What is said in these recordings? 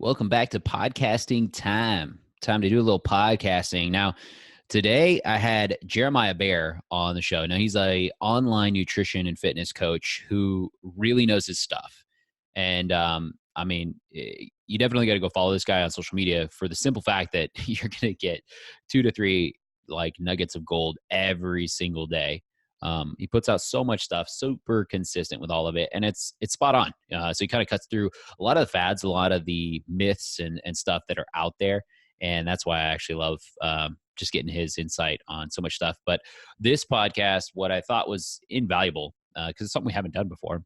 Welcome back to podcasting time. Time to do a little podcasting. Now, today I had Jeremiah Bair on the show. Now, he's a online nutrition and fitness coach who really knows his stuff. And you definitely got to go follow this guy on social media for the simple fact that you're going to get 2 to 3 like nuggets of gold every single day. He puts out so much stuff, super consistent with all of it, and it's spot on. So he kind of cuts through a lot of the fads, a lot of the myths and stuff that are out there, and that's why I actually love just getting his insight on so much stuff. But this podcast, what I thought was invaluable, because it's something we haven't done before,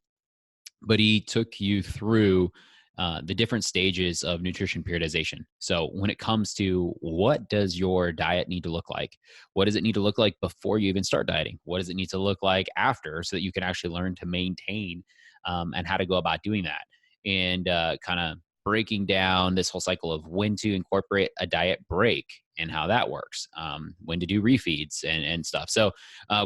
but he took you through the different stages of nutrition periodization. So when it comes to what does your diet need to look like? What does it need to look like before you even start dieting? What does it need to look like after so that you can actually learn to maintain and how to go about doing that? And kind of breaking down this whole cycle of when to incorporate a diet break and how that works, when to do refeeds and stuff. So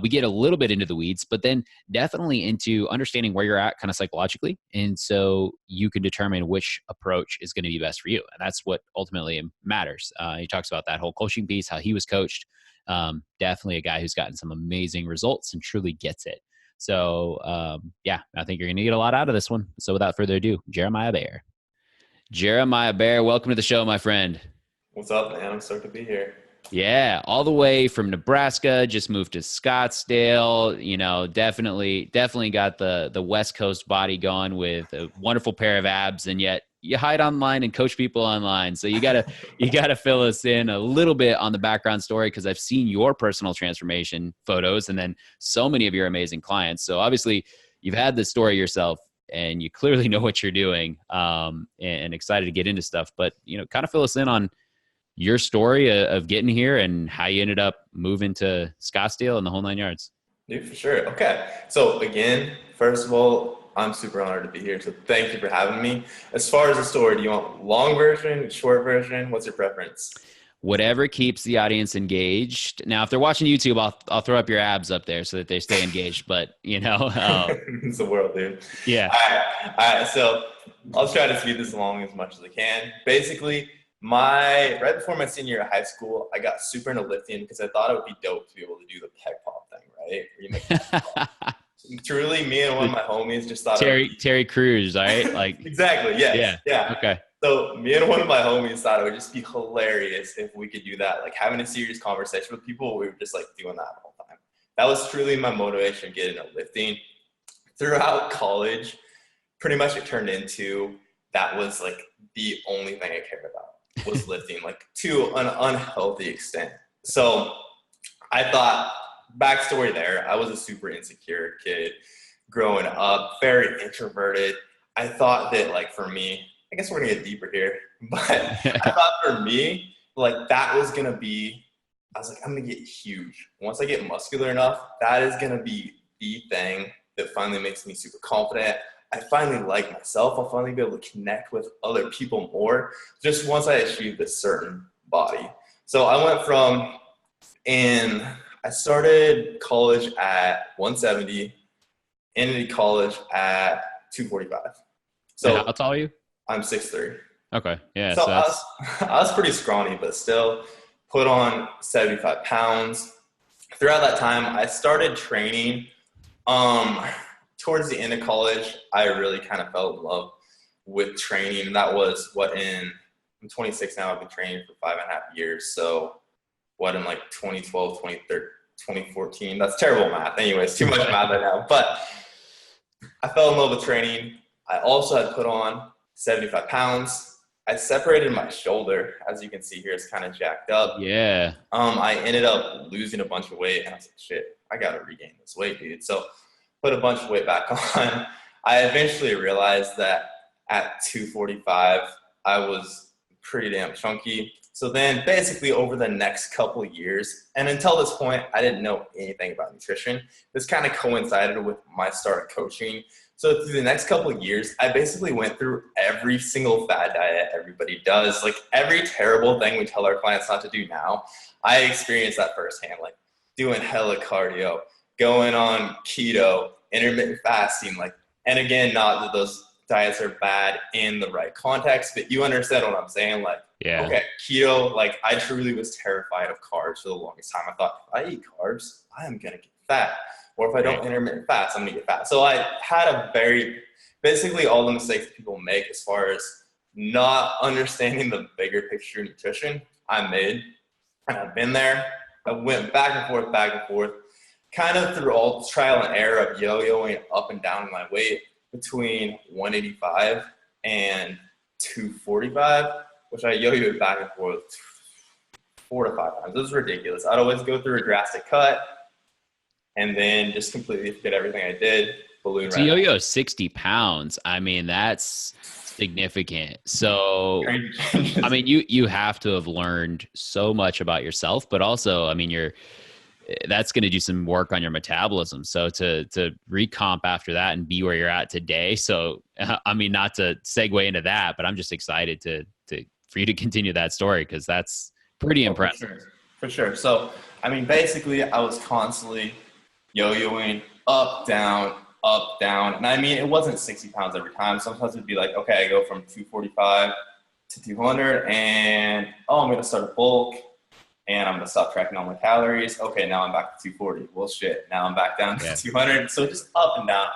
we get a little bit into the weeds, but then definitely into understanding where you're at kind of psychologically. And so you can determine which approach is going to be best for you. And that's what ultimately matters. He talks about that whole coaching piece, how he was coached. Definitely a guy who's gotten some amazing results and truly gets it. So I think you're going to get a lot out of this one. So without further ado, Jeremiah Bair. Jeremiah Bair, welcome to the show, my friend. What's up, man? I'm stoked to be here. Yeah, all the way from Nebraska, just moved to Scottsdale. You know, definitely got the West Coast body going with a wonderful pair of abs, and yet you hide online and coach people online. So you gotta fill us in a little bit on the background story, because I've seen your personal transformation photos and then so many of your amazing clients. So obviously you've had this story yourself, and you clearly know what you're doing, and excited to get into stuff. But, kind of fill us in on your story of getting here and how you ended up moving to Scottsdale and the whole 9 yards. Dude, for sure. Okay. So again, first of all, I'm super honored to be here. So thank you for having me. As far as the story, do you want long version, short version? What's your preference? Whatever keeps the audience engaged. Now, if they're watching YouTube, I'll throw up your abs up there so that they stay engaged. But It's the world, dude. Yeah. All right. So I'll try to speed this along as much as I can. Basically, right before my senior year of high school, I got super into lifting because I thought it would be dope to be able to do the pec pop thing, right? Where you make Truly, me and one of my homies just thought Terry Crews, right? Like exactly. Yeah. Okay. So me and one of my homies thought it would just be hilarious if we could do that, like having a serious conversation with people. We were just like doing that all the time. That was truly my motivation getting into lifting. Throughout college, pretty much it turned into that was like the only thing I cared about was lifting, like to an unhealthy extent. So I thought, backstory there, I was a super insecure kid growing up, very introverted. I thought that like for me, I guess we're gonna get deeper here, but I thought for me, like that was gonna be, I was like, I'm gonna get huge. Once I get muscular enough, that is gonna be the thing that finally makes me super confident. I finally like myself. I'll finally be able to connect with other people more just once I achieve this certain body. So I went from, and I started college at 170, ended college at 245. So and how tall are you? I'm 6'3". Okay. Yeah. So I was pretty scrawny, but still put on 75 pounds. Throughout that time, I started training. Towards the end of college, I really kind of fell in love with training. And that was I'm 26 now. I've been training for 5.5 years. So in like 2012, 2014, that's terrible math. Anyways, too much math right now. But I fell in love with training. I also had put on 75 pounds. I separated my shoulder. As you can see here, it's kind of jacked up. Yeah. I ended up losing a bunch of weight, and I was like, shit, I got to regain this weight, dude. So put a bunch of weight back on. I eventually realized that at 245, I was pretty damn chunky. So then basically over the next couple of years, and until this point, I didn't know anything about nutrition. This kind of coincided with my start of coaching. So through the next couple of years, I basically went through every single fad diet everybody does. Like every terrible thing we tell our clients not to do now, I experienced that firsthand, like doing hella cardio, going on keto, intermittent fasting, and again, not that those diets are bad in the right context, but you understand what I'm saying. Like, Yeah. okay, keto, like I truly was terrified of carbs for the longest time. I thought, if I eat carbs, I am going to get fat. Or if I don't intermittent fast, I'm going to get fat. So I had basically all the mistakes that people make as far as not understanding the bigger picture of nutrition I made. And I've been there. I went back and forth, kind of through all trial and error of yo-yoing up and down my weight between 185 and 245, which I yo-yoed back and forth 4 to 5 times. It was ridiculous. I'd always go through a drastic cut and then just completely forget everything I did. Balloon so yo-yo 60 pounds. I mean, that's significant. So, I mean, you have to have learned so much about yourself, but also, I mean, that's going to do some work on your metabolism. So to recomp after that and be where you're at today. So, I mean, not to segue into that, but I'm just excited for you to continue that story, because that's pretty impressive. For sure. So, I mean, basically I was constantly yo-yoing up, down. And I mean, it wasn't 60 pounds every time. Sometimes it'd be like, okay, I go from 245 to 200 and, I'm going to start a bulk and I'm going to stop tracking all my calories. Okay, now I'm back to 240. Well, shit. Now I'm back down to 200. So just up and down.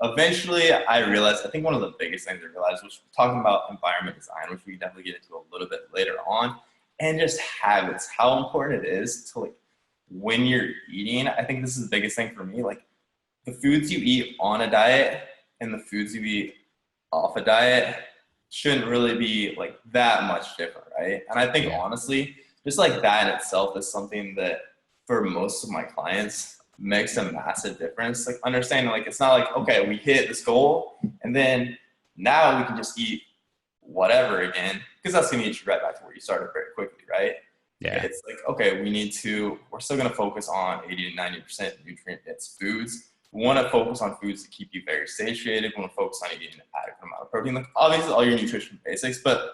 Eventually, I realized, I think one of the biggest things I realized was talking about environment design, which we can definitely get into a little bit later on, and just habits, how important it is to, like, when you're eating. I think this is the biggest thing for me. Like, the foods you eat on a diet and the foods you eat off a diet shouldn't really be like that much different, right? And I think honestly, just like that in itself is something that for most of my clients makes a massive difference. Like, understanding, like, it's not like, okay, we hit this goal and then now we can just eat whatever again, because that's going to get you right back to where you started very quickly, right? Yeah. It's like, okay, we're still going to focus on 80 to 90% nutrient-dense foods. We want to focus on foods that keep you very satiated. We want to focus on eating an adequate amount of protein. Like, obviously all your nutrition basics, but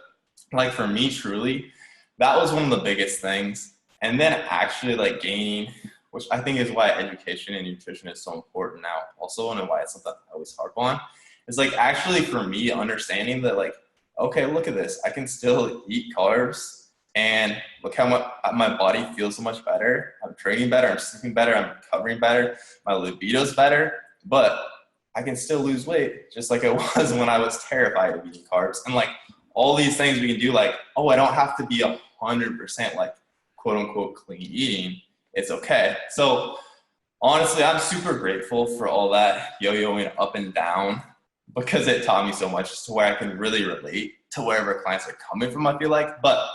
like for me, truly, that was one of the biggest things. And then actually like gaining, which I think is why education in nutrition is so important now also, and why it's something I always harp on, is like actually for me understanding that, like, okay, look at this. I can still eat carbs and look how my body feels so much better. I'm training better, I'm sleeping better, I'm recovering better, my libido's better, but I can still lose weight just like it was when I was terrified of eating carbs. And like all these things we can do, like, I don't have to be 100% like quote unquote clean eating. It's okay. So honestly, I'm super grateful for all that yo-yoing up and down, because it taught me so much to where I can really relate to wherever clients are coming from, I feel like. But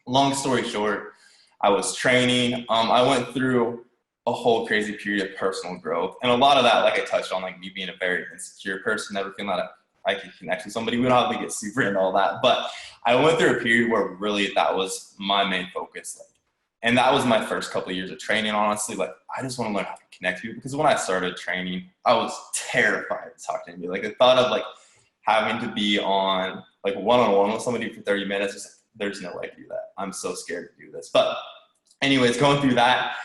long story short, I was training. I went through a whole crazy period of personal growth. And a lot of that, like I touched on, like me being a very insecure person, never feeling that I could connect with somebody. We don't have to get super into all that. But I went through a period where really that was my main focus. Like, and that was my first couple of years of training, honestly. Like, I just want to learn how to connect with people, because when I started training, I was terrified to talk to anybody. Like, the thought of like having to be on like one-on-one with somebody for 30 minutes, just like, there's no way to do that. I'm so scared to do this. But anyways, going through that,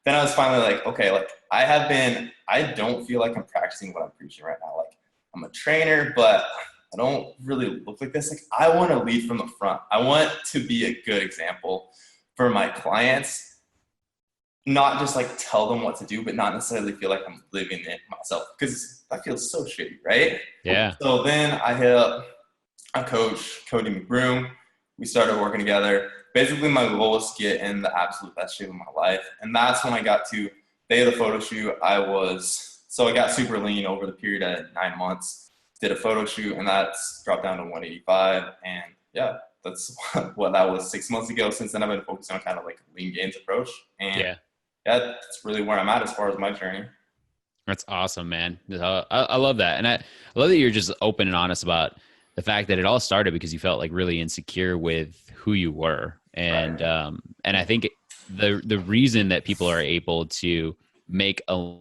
then I was finally like, okay, like I don't feel like I'm practicing what I'm preaching right now. Like, I'm a trainer, but I don't really look like this. Like, I want to lead from the front. I want to be a good example for my clients, not just like tell them what to do, but not necessarily feel like I'm living it myself, because that feels so shitty, right? Yeah. So then I hit up a coach, Cody McBroom. We started working together. Basically, my goal was to get in the absolute best shape of my life. And that's when I got to day of the photo shoot. I got super lean over the period of 9 months, did a photo shoot, and that's dropped down to 185. And yeah, that's what that was 6 months ago. Since then, I've been focusing on kind of like a lean gains approach. And yeah, that's really where I'm at as far as my journey. That's awesome, man. I love that. And I love that you're just open and honest about the fact that it all started because you felt like really insecure with who you were. And, right. And I think the reason that people are able to make of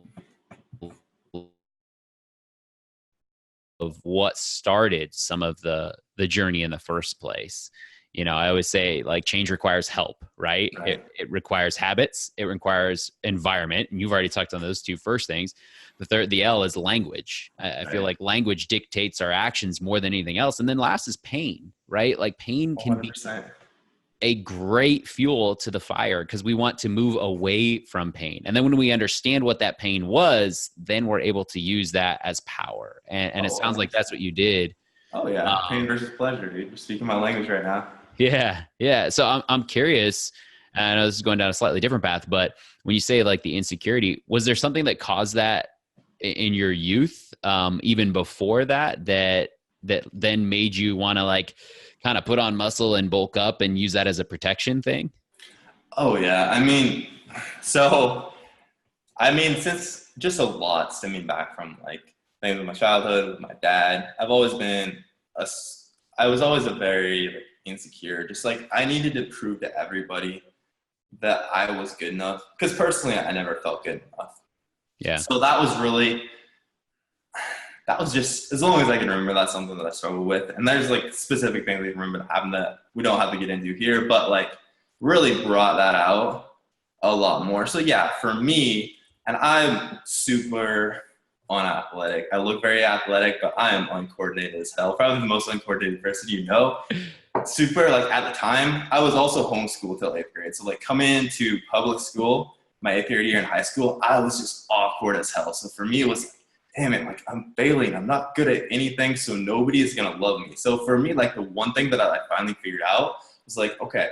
what started some of the journey in the first place I always say like change requires help, right? Right. It requires habits. It requires environment. And you've already talked on those two first things. The L is language. I feel Right. like language dictates our actions more than anything else. And then last is pain, right? Like pain can be 100%. a great fuel to the fire because we want to move away from pain. And then when we understand what that pain was, then we're able to use that as power. And it Oh, sounds like 100%. that's what you did. Oh yeah. Pain Um, versus pleasure, dude. You're speaking my language right now. yeah. Yeah. So I'm curious. And I know this is going down a slightly different path, but when you say like the insecurity, was there something that caused that in your youth, even before that then made you want to like kind of put on muscle and bulk up and use that as a protection thing? Oh yeah. Since just a lot stemming back from like things with my childhood, with my dad, I was always a very like, insecure. Just like I needed to prove to everybody that I was good enough. Because personally, I never felt good enough. Yeah. So that was just, as long as I can remember, that's something that I struggle with. And there's like specific things I can remember that happened that we don't have to get into here, but like really brought that out a lot more. So yeah, for me, and I'm super unathletic. I look very athletic, but I am uncoordinated as hell. Probably the most uncoordinated person you know. Super, like at the time, I was also homeschooled till 8th grade. So like coming into public school, my 8th grade year in high school, I was just awkward as hell. So for me, it was, damn it, like I'm failing. I'm not good at anything, so nobody is going to love me. So for me, like the one thing that I finally figured out was like, okay,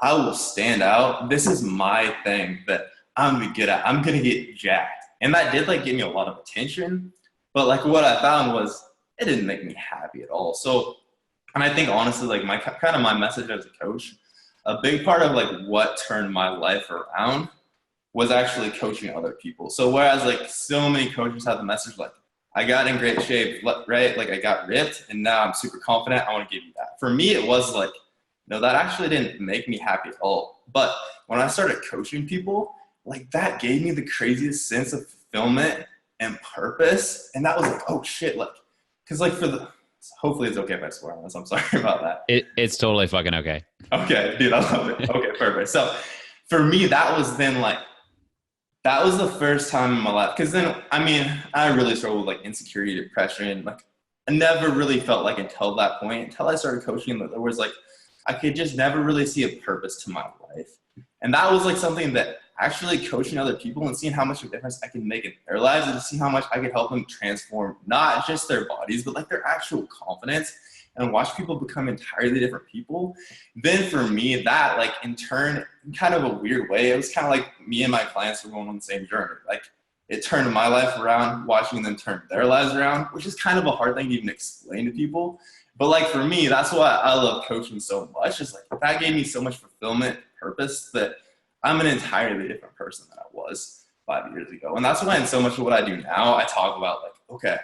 I will stand out. This is my thing that I'm going to get at. I'm going to get jacked. And that did like give me a lot of attention. But like what I found was it didn't make me happy at all. So, and I think honestly, like my message as a coach, a big part of like what turned my life around was actually coaching other people. So whereas like so many coaches have the message like, I got in great shape, right? Like I got ripped and now I'm super confident. I want to give you that. For me, it was like, no, that actually didn't make me happy at all. But when I started coaching people, like that gave me the craziest sense of fulfillment and purpose. And that was like, oh shit. Like, cause like hopefully it's okay if I swear on this. I'm sorry about that. It's totally fucking okay. Okay, dude, I love it. Okay, perfect. So for me, that was the first time in my life. Cause then, I really struggled with like insecurity, depression. Like I never really felt like until that point, until I started coaching, that there was like, I could just never really see a purpose to my life. And that was like something that actually coaching other people and seeing how much of a difference I can make in their lives and to see how much I could help them transform not just their bodies, but like their actual confidence and watch people become entirely different people. Then for me, that like in turn, in kind of a weird way, it was kind of like me and my clients were going on the same journey. Like it turned my life around, watching them turn their lives around, which is kind of a hard thing to even explain to people. But like for me, that's why I love coaching so much. Is like that gave me so much fulfillment, purpose that I'm an entirely different person than I was 5 years ago. And that's why in so much of what I do now, I talk about like, okay,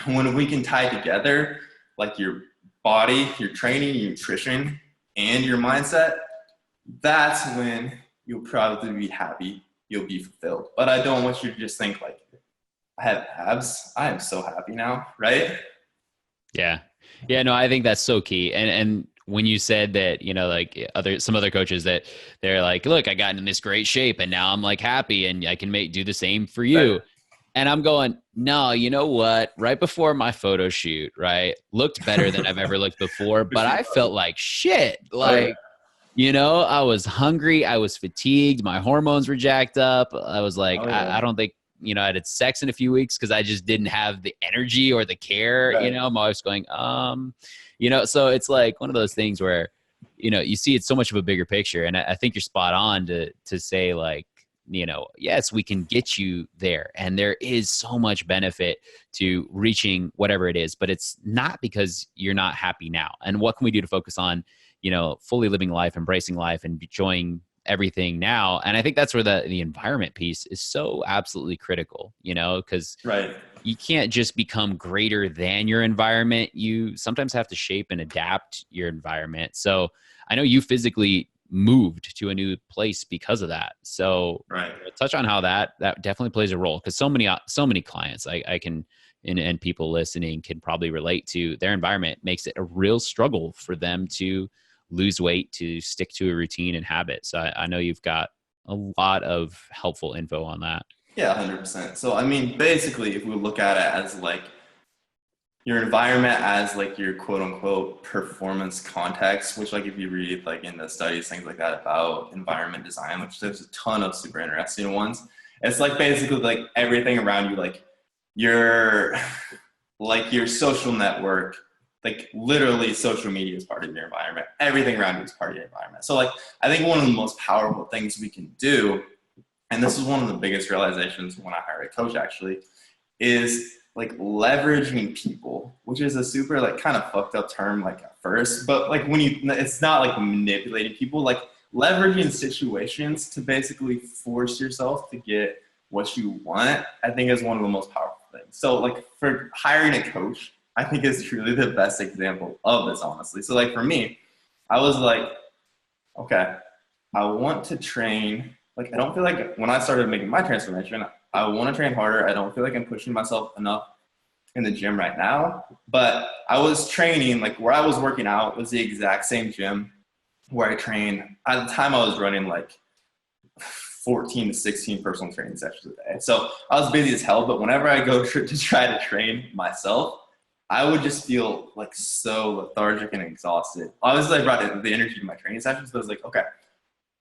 when we can tie together like your body, your training, your nutrition, and your mindset, that's when you'll probably be happy. You'll be fulfilled. But I don't want you to just think like, I have abs. I am so happy now, right? Yeah. Yeah, no, I think that's so key. And when you said that, like some other coaches that they're like, look, I got in this great shape and now I'm like happy and I can do the same for you. Right. And I'm going, no, you know what? Right before my photo shoot, right, looked better than I've ever looked before, but I felt like shit. Like, I was hungry. I was fatigued. My hormones were jacked up. I was like, I don't think, I had sex in a few weeks because I just didn't have the energy or the care. Right. My wife's going, so it's like one of those things where, you see it's so much of a bigger picture. And I think you're spot on to say like, yes, we can get you there. And there is so much benefit to reaching whatever it is, but it's not because you're not happy now. And what can we do to focus on, fully living life, embracing life, and enjoying everything now? And I think that's where the environment piece is so absolutely critical, because Right. you can't just become greater than your environment. You sometimes have to shape and adapt your environment. So I know you physically moved to a new place because of that. So Right. touch on how that definitely plays a role, because so many clients I can and people listening can probably relate to, their environment makes it a real struggle for them to lose weight to stick to a routine and habit. So I know you've got a lot of helpful info on that. Yeah, 100%. So, I mean, basically, if we look at it as like your environment as like your quote unquote performance context, which like if you read like in the studies, things like that about environment design, which there's a ton of super interesting ones. It's like basically like everything around you, like your social network, like literally social media is part of your environment. Everything around you is part of your environment. So like, I think one of the most powerful things we can do, and this is one of the biggest realizations when I hired a coach actually, is like leveraging people, which is a super like kind of fucked up term like at first, but like it's not like manipulating people, like leveraging situations to basically force yourself to get what you want, I think is one of the most powerful things. So like for hiring a coach, I think is truly the best example of this, honestly. So like for me, I was like, okay, I want to train. Like, I don't feel like when I started making my transformation, I want to train harder. I don't feel like I'm pushing myself enough in the gym right now, but I was training, like where I was working out was the exact same gym where I trained. At the time I was running like 14 to 16 personal training sessions a day. So I was busy as hell, but whenever I go to try to train myself, I would just feel like so lethargic and exhausted. Obviously I brought the energy to my training sessions, but I was like, okay,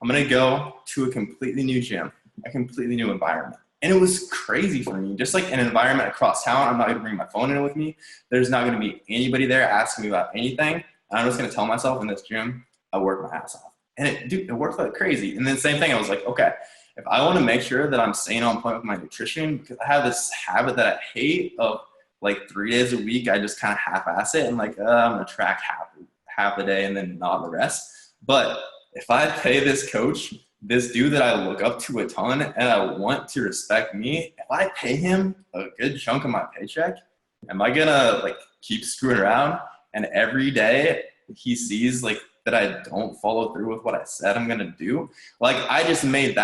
I'm going to go to a completely new gym, a completely new environment. And it was crazy for me, just like an environment across town. I'm not going to bring my phone in with me. There's not going to be anybody there asking me about anything. And I'm just going to tell myself in this gym, I work my ass off. And it worked like crazy. And then same thing, I was like, okay, if I want to make sure that I'm staying on point with my nutrition, because I have this habit that I hate of like 3 days a week, I just kind of half-ass it and like, I'm going to track half the day and then not the rest. But if I pay this coach, this dude that I look up to a ton and I want to respect me, if I pay him a good chunk of my paycheck, am I gonna like keep screwing around? And every day he sees like that I don't follow through with what I said I'm gonna do. Like I just made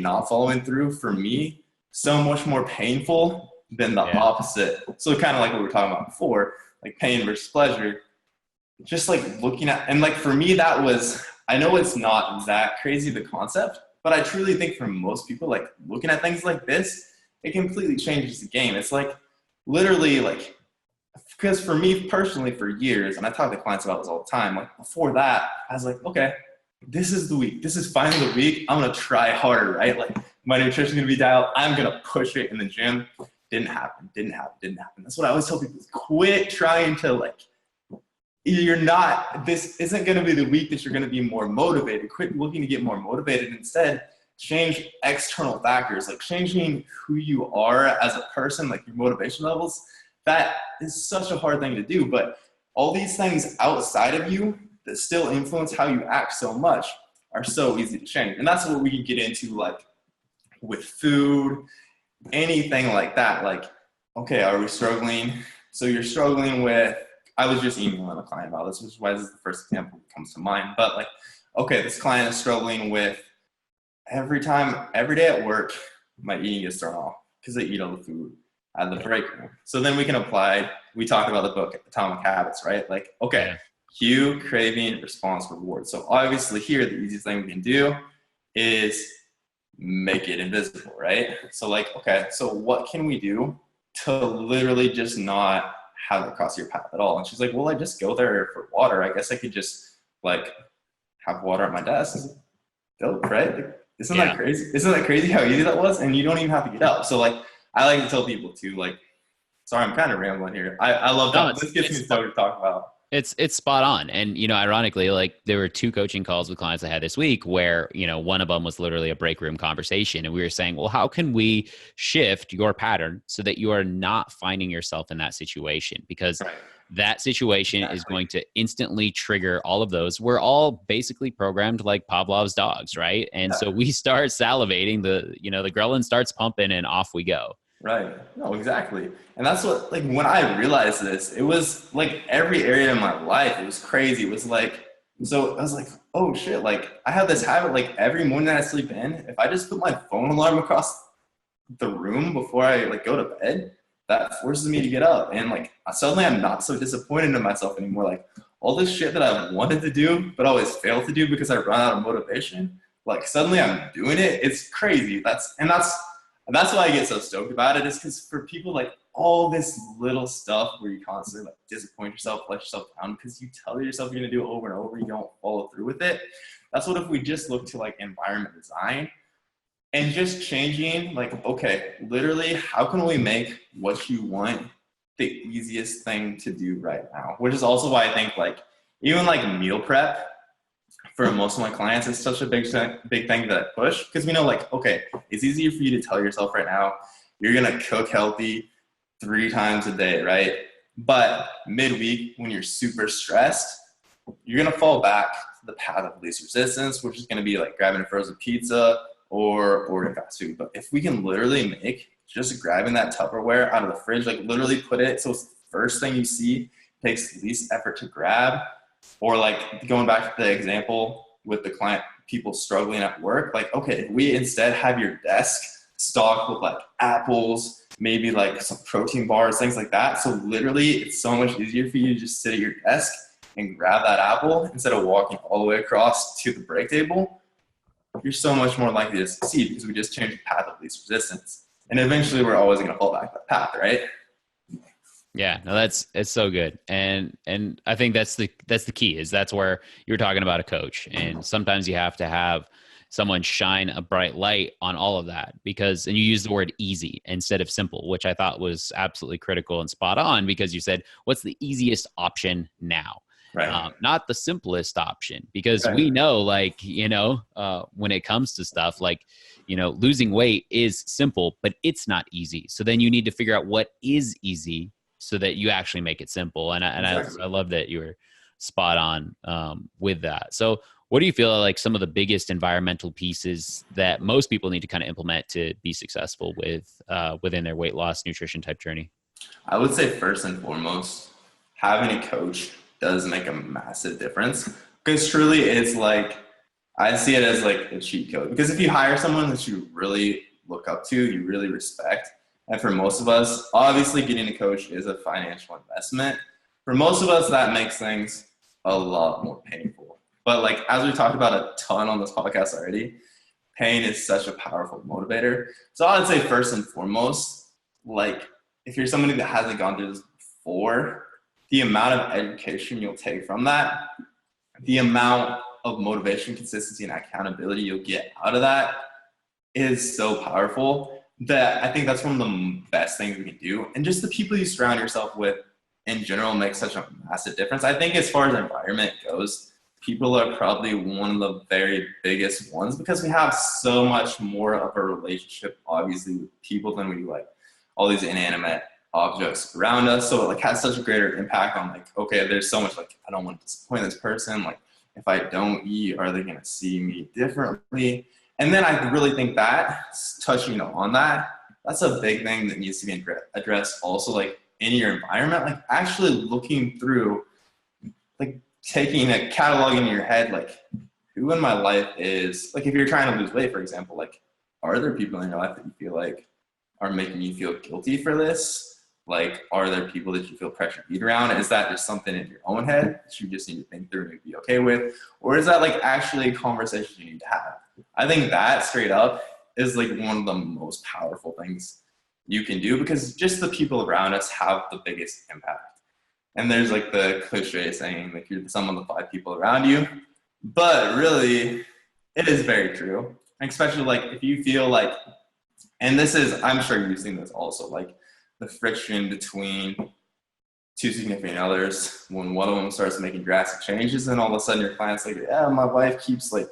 not following through for me so much more painful than the opposite. So kind of like what we were talking about before, like pain versus pleasure. Just like looking at, and like for me that was, I know it's not that crazy, the concept, but I truly think for most people, like looking at things like this, it completely changes the game. It's like literally like, because for me personally for years, and I talk to clients about this all the time, like before that, I was like, okay, this is the week. This is finally the week. I'm going to try harder, right? Like my nutrition is going to be dialed. I'm going to push it in the gym. Didn't happen. That's what I always tell people, quit trying to like, this isn't going to be the week that you're going to be more motivated. Quit looking to get more motivated. Instead, change external factors, like changing who you are as a person, like your motivation levels. That is such a hard thing to do, but all these things outside of you that still influence how you act so much are so easy to change. And that's what we can get into, like with food, anything like that. Like, okay, are we struggling? So you're struggling with, I was just emailing a client about this, which is why this is the first example that comes to mind. But like, okay, this client is struggling with every day at work, my eating gets thrown off because they eat all the food at the break room. So then we talked about the book, Atomic Habits, right? Like, okay, cue, craving, response, reward. So obviously here, the easiest thing we can do is make it invisible, right? So like, okay, so what can we do to literally just not have it cross your path at all? And she's like, well, I just go there for water. I guess I could just like have water at my desk. Dope, right? Like, isn't that crazy? Isn't that crazy how easy that was? And you don't even have to get up. So like, I like to tell people too, like, sorry, I'm kind of rambling here. I love talking. This gets me started to talk about. It's spot on. And, you know, ironically, like there were 2 coaching calls with clients I had this week where, you know, one of them was literally a break room conversation. And we were saying, well, how can we shift your pattern so that you are not finding yourself in that situation? Because that situation is going to instantly trigger all of those. We're all basically programmed like Pavlov's dogs, right? And so we start salivating, the ghrelin starts pumping and off we go. Right. No, exactly. And that's what, like, when I realized this, it was like every area of my life, it was crazy. It was like, so I was like, oh shit, like I have this habit, like every morning that I sleep in, if I just put my phone alarm across the room before I like go to bed, that forces me to get up. And like, suddenly I'm not so disappointed in myself anymore. Like, all this shit that I wanted to do, but always failed to do because I run out of motivation. Like suddenly I'm doing it. It's crazy. That's why I get so stoked about it, is because for people, like all this little stuff where you constantly like disappoint yourself, let yourself down because you tell yourself you're going to do it over and over, you don't follow through with it. That's what if we just look to like environment design and just changing, like, okay, literally, how can we make what you want the easiest thing to do right now? Which is also why I think like even like meal prep for most of my clients is such a big thing that I push, because we know like, okay, it's easier for you to tell yourself right now, you're going to cook healthy 3 times a day, right? But midweek, when you're super stressed, you're going to fall back to the path of least resistance, which is going to be like grabbing a frozen pizza or ordering fast food. But if we can literally make just grabbing that Tupperware out of the fridge, like literally put it so it's the first thing you see, takes least effort to grab, or like going back to the example with the client, people struggling at work, like, okay, if we instead have your desk stocked with like apples, maybe like some protein bars, things like that. So literally it's so much easier for you to just sit at your desk and grab that apple instead of walking all the way across to the break table. You're so much more likely to succeed because we just changed the path of least resistance. And eventually we're always going to fall back that path, right? Yeah, no, it's so good. And I think that's the key, is that's where you're talking about a coach. And sometimes you have to have someone shine a bright light on all of that, because, and you use the word easy instead of simple, which I thought was absolutely critical and spot on, because you said, what's the easiest option now? Right. Not the simplest option, because Right. we know, like, when it comes to stuff like, losing weight is simple, but it's not easy. So then you need to figure out what is easy so that you actually make it simple. And Exactly. I love that you were spot on with that. So what do you feel are like some of the biggest environmental pieces that most people need to kind of implement to be successful with within their weight loss nutrition type journey? I would say first and foremost, having a coach does make a massive difference, because truly it's like, I see it as like a cheat code, because if you hire someone that you really look up to, you really respect, and for most of us, obviously getting a coach is a financial investment. For most of us, that makes things a lot more painful. But like, as we talked about a ton on this podcast already, pain is such a powerful motivator. So I would say first and foremost, like if you're somebody that hasn't gone through this before, the amount of education you'll take from that, the amount of motivation, consistency, and accountability you'll get out of that is so powerful, that I think that's one of the best things we can do. And just the people you surround yourself with in general makes such a massive difference. I think as far as environment goes, people are probably one of the very biggest ones, because we have so much more of a relationship, obviously, with people than we do like all these inanimate objects around us. So it like has such a greater impact on like, okay, there's so much like, I don't want to disappoint this person. Like if I don't eat, are they going to see me differently? And then I really think that touching on that, that's a big thing that needs to be addressed also, like in your environment, like actually looking through, like taking a catalog in your head, like who in my life is, like if you're trying to lose weight, for example, like are there people in your life that you feel like are making you feel guilty for this? Like, are there people that you feel pressure to eat around? Is that just something in your own head that you just need to think through and be okay with? Or is that like actually a conversation you need to have? I think that straight up is like one of the most powerful things you can do, because just the people around us have the biggest impact. And there's like the cliche saying, like you're the sum of the 5 people around you. But really, it is very true. Especially like if you feel like, and this is, I'm sure you've seen this also, like the friction between 2 significant others, when one of them starts making drastic changes, and all of a sudden your client's like, yeah, my wife keeps like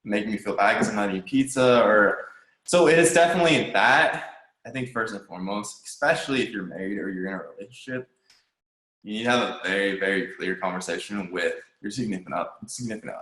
making me feel bad because I'm not eating pizza. Or so it is definitely that. I think first and foremost, especially if you're married or you're in a relationship, you need to have a very, very clear conversation with your significant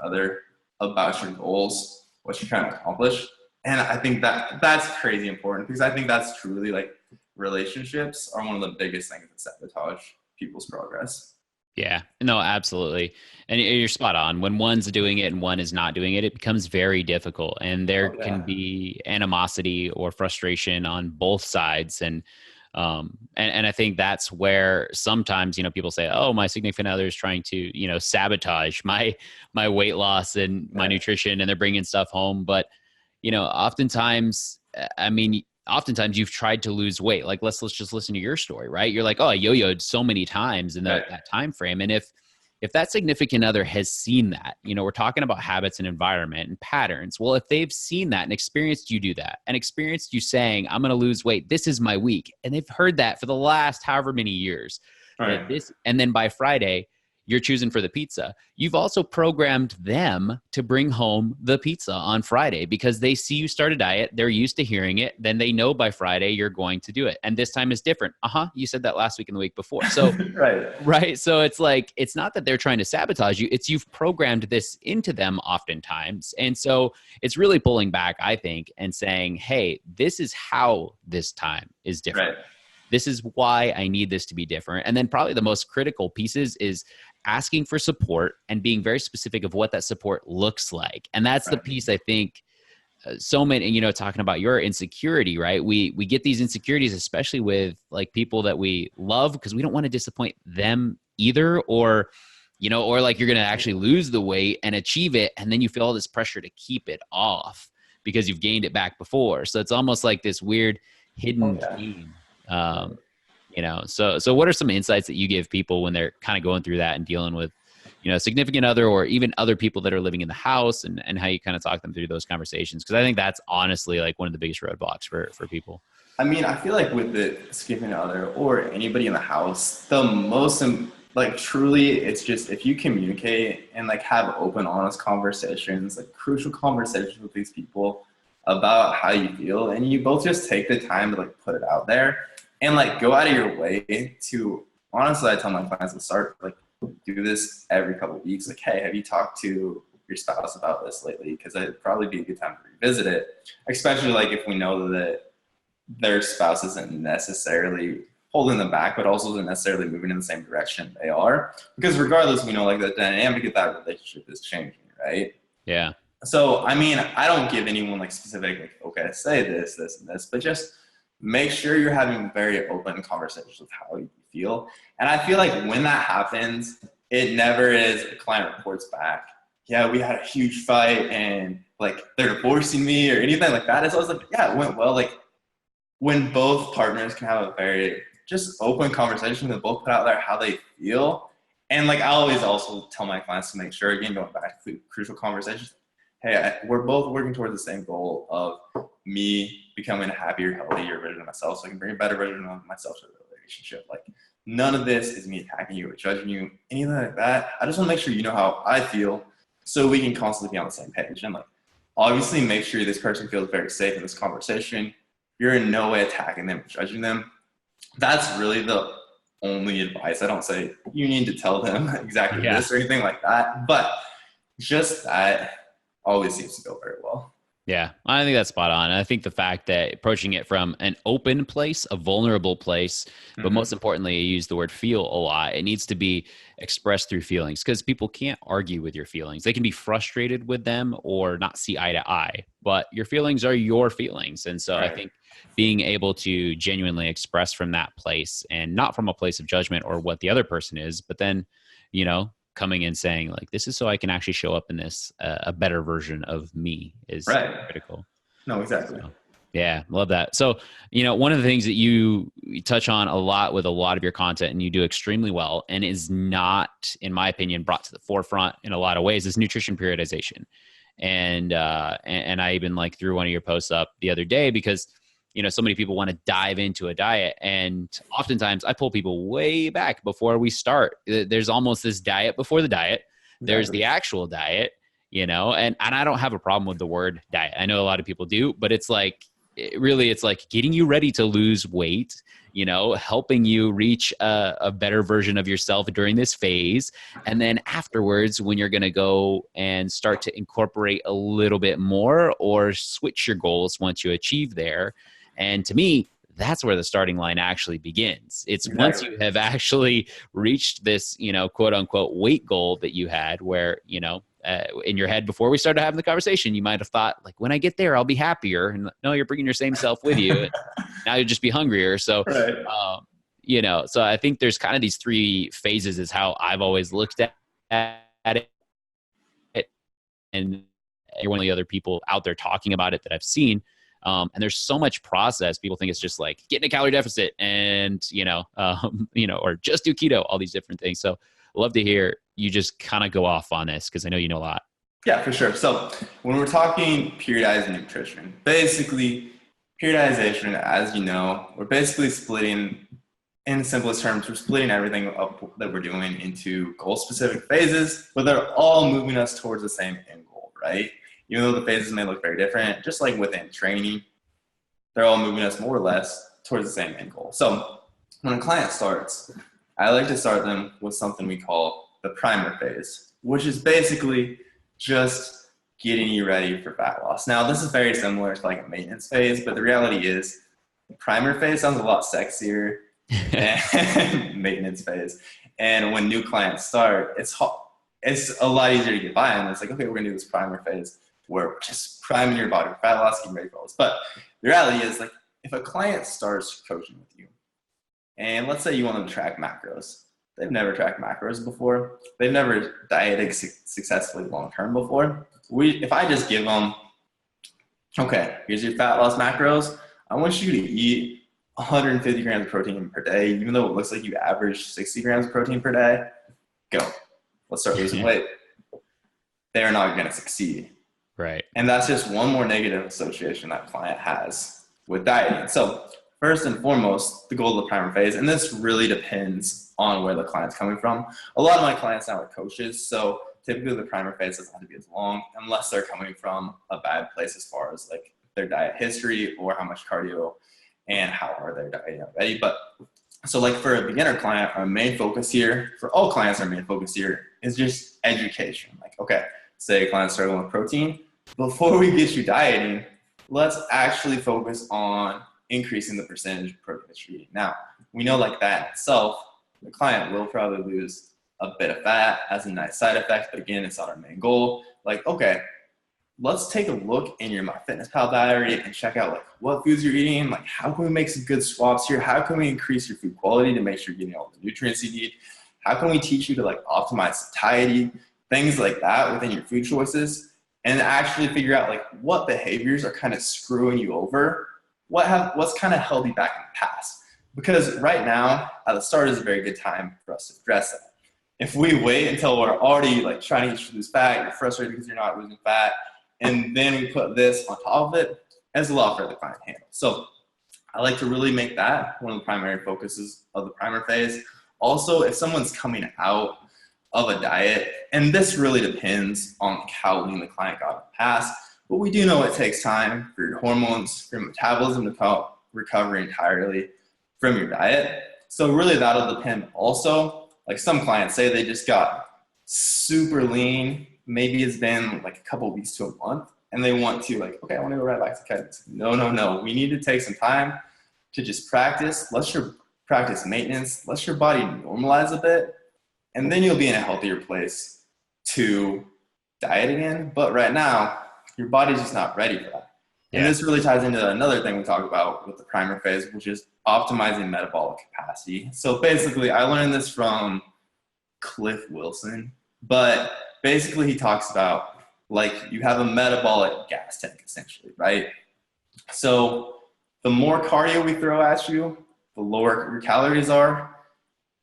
other about your goals, what you're trying to accomplish. And I think that that's crazy important, because I think that's truly like relationships are one of the biggest things that sabotage people's progress. Yeah, no, absolutely. And you're spot on. When one's doing it and one is not doing it, it becomes very difficult. And there Oh can yeah. be animosity or frustration on both sides. And And I think that's where sometimes, people say, oh, my significant other is trying to, sabotage my weight loss and my nutrition, and they're bringing stuff home. But, oftentimes, oftentimes you've tried to lose weight. Like, let's just listen to your story, right? You're like, oh, I yo-yoed so many times in that time frame. And if that significant other has seen that, we're talking about habits and environment and patterns. Well, if they've seen that and experienced you do that and experienced you saying, I'm going to lose weight, this is my week. And they've heard that for the last however many years. Right. And then by Friday, you're choosing for the pizza. You've also programmed them to bring home the pizza on Friday because they see you start a diet. They're used to hearing it. Then they know by Friday you're going to do it. And this time is different. You said that last week and the week before. So, right. So it's like, it's not that they're trying to sabotage you. It's you've programmed this into them oftentimes. And so it's really pulling back, I think, and saying, hey, this is how this time is different. Right. This is why I need this to be different. And then probably the most critical pieces is asking for support and being very specific of what that support looks like. And that's the piece I think so many, talking about your insecurity, right? We get these insecurities, especially with like people that we love, because we don't want to disappoint them either, or like you're going to actually lose the weight and achieve it. And then you feel all this pressure to keep it off because you've gained it back before. So it's almost like this weird hidden pain. So what are some insights that you give people when they're kind of going through that and dealing with, a significant other or even other people that are living in the house, and how you kind of talk them through those conversations? Because I think that's honestly like one of the biggest roadblocks for people. I mean, I feel like with the significant other or anybody in the house, the most truly, it's just if you communicate and like have open, honest conversations, like crucial conversations with these people about how you feel, and you both just take the time to like put it out there and like go out of your way to, honestly, I tell my clients to start like do this every couple of weeks. Like, hey, have you talked to your spouse about this lately? Because it'd probably be a good time to revisit it, especially like if we know that their spouse isn't necessarily holding them back, but also isn't necessarily moving in the same direction they are. Because regardless, we know like the dynamic of that relationship is changing, right? Yeah. So, I mean, I don't give anyone like specific, like, okay, say this, this, and this, but just make sure you're having very open conversations with how you feel. And I feel like when that happens, it never is a client reports back, yeah, we had a huge fight and like they're divorcing me or anything like that. It's always like, yeah, it went well. Like when both partners can have a very just open conversation and both put out there how they feel. And like I always also tell my clients to make sure, again, going back to crucial conversations, hey, we're both working towards the same goal of me becoming a happier, healthier version of myself so I can bring a better version of myself to the relationship. Like none of this is me attacking you or judging you, anything like that. I just want to make sure you know how I feel so we can constantly be on the same page. And like obviously make sure this person feels very safe in this conversation. You're in no way attacking them or judging them. That's really the only advice. I don't say you need to tell them exactly this or anything like that, but just that always seems to go very well. Yeah, I think that's spot on. And I think the fact that approaching it from an open place, a vulnerable place, but most importantly, you use the word feel a lot. It needs to be expressed through feelings because people can't argue with your feelings. They can be frustrated with them or not see eye to eye, but your feelings are your feelings. And so I think being able to genuinely express from that place and not from a place of judgment or what the other person is, but then, coming in saying like, this is so I can actually show up in this, a better version of me is critical. No, exactly. So, yeah. Love that. So, one of the things that you touch on a lot with a lot of your content and you do extremely well and is not, in my opinion, brought to the forefront in a lot of ways is nutrition periodization. And I even like threw one of your posts up the other day because so many people want to dive into a diet. And oftentimes I pull people way back before we start. There's almost this diet before the diet. There's the actual diet, and I don't have a problem with the word diet. I know a lot of people do, but it's like, it's like getting you ready to lose weight, helping you reach a better version of yourself during this phase. And then afterwards, when you're going to go and start to incorporate a little bit more or switch your goals once you achieve there. And to me, that's where the starting line actually begins. It's Exactly. once you have actually reached this, quote unquote weight goal that you had where, in your head before we started having the conversation, you might have thought like, when I get there, I'll be happier. And no, you're bringing your same self with you. Now you'll just be hungrier. So, Right. So I think there's kind of these three phases is how I've always looked at it. And you're one of the other people out there talking about it that I've seen. And there's so much process. People think it's just like get in a calorie deficit and, or just do keto, all these different things. So I'd love to hear you just kind of go off on this because I know you know a lot. Yeah, for sure. So when we're talking periodized nutrition, basically periodization, as you know, we're basically splitting, in the simplest terms, we're splitting everything up that we're doing into goal-specific phases, but they're all moving us towards the same end goal, right? Even though the phases may look very different, just like within training, they're all moving us more or less towards the same end goal. So when a client starts, I like to start them with something we call the primer phase, which is basically just getting you ready for fat loss. Now, this is very similar to like a maintenance phase, but the reality is the primer phase sounds a lot sexier than maintenance phase. And when new clients start, it's a lot easier to get by. And it's like, okay, we're gonna do this primer phase where we're just priming your body for fat loss, getting ready for all this. But the reality is, like, if a client starts coaching with you, and let's say you want them to track macros, they've never tracked macros before, they've never dieted successfully long-term before. If I just give them, okay, here's your fat loss macros, I want you to eat 150 grams of protein per day, even though it looks like you average 60 grams of protein per day, go. Let's start losing weight. They're not going to succeed. Right. And that's just one more negative association that client has with dieting. So first and foremost, the goal of the primer phase, and this really depends on where the client's coming from. A lot of my clients now are coaches, so typically the primer phase doesn't have to be as long unless they're coming from a bad place as far as like their diet history or how much cardio and how hard they're dieting already. But so like for a beginner client, our main focus here, for all clients, our main focus here is just education. Like, okay, say a client's struggling with protein, before we get you dieting, let's actually focus on increasing the percentage of protein that you're eating. Now, we know like that in itself, the client will probably lose a bit of fat as a nice side effect, but again, it's not our main goal. Like, okay, let's take a look in your MyFitnessPal diary and check out like what foods you're eating. Like, how can we make some good swaps here? How can we increase your food quality to make sure you're getting all the nutrients you need? How can we teach you to like optimize satiety, things like that within your food choices, and actually figure out like what behaviors are kind of screwing you over, what's kind of held you back in the past. Because right now, at the start is a very good time for us to address that. If we wait until we're already like trying to get you to lose fat, you're frustrated because you're not losing fat, and then we put this on top of it, it's a lot for the client to handle. So I like to really make that one of the primary focuses of the primer phase. Also, if someone's coming out of a diet, and this really depends on how lean the client got in the past, but we do know it takes time for your hormones, for your metabolism to recover entirely from your diet. So really that'll depend also. Like some clients say they just got super lean, maybe it's been like a couple weeks to a month, and they want to like, okay, I want to go right back to keto. No. We need to take some time to just practice. Let's practice maintenance. Let your body normalize a bit, and then you'll be in a healthier place to diet again. But right now, your body's just not ready for that. Yeah. And this really ties into another thing we talk about with the primer phase, which is optimizing metabolic capacity. So basically, I learned this from Cliff Wilson, but basically he talks about like you have a metabolic gas tank essentially, right? So the more cardio we throw at you, the lower your calories are,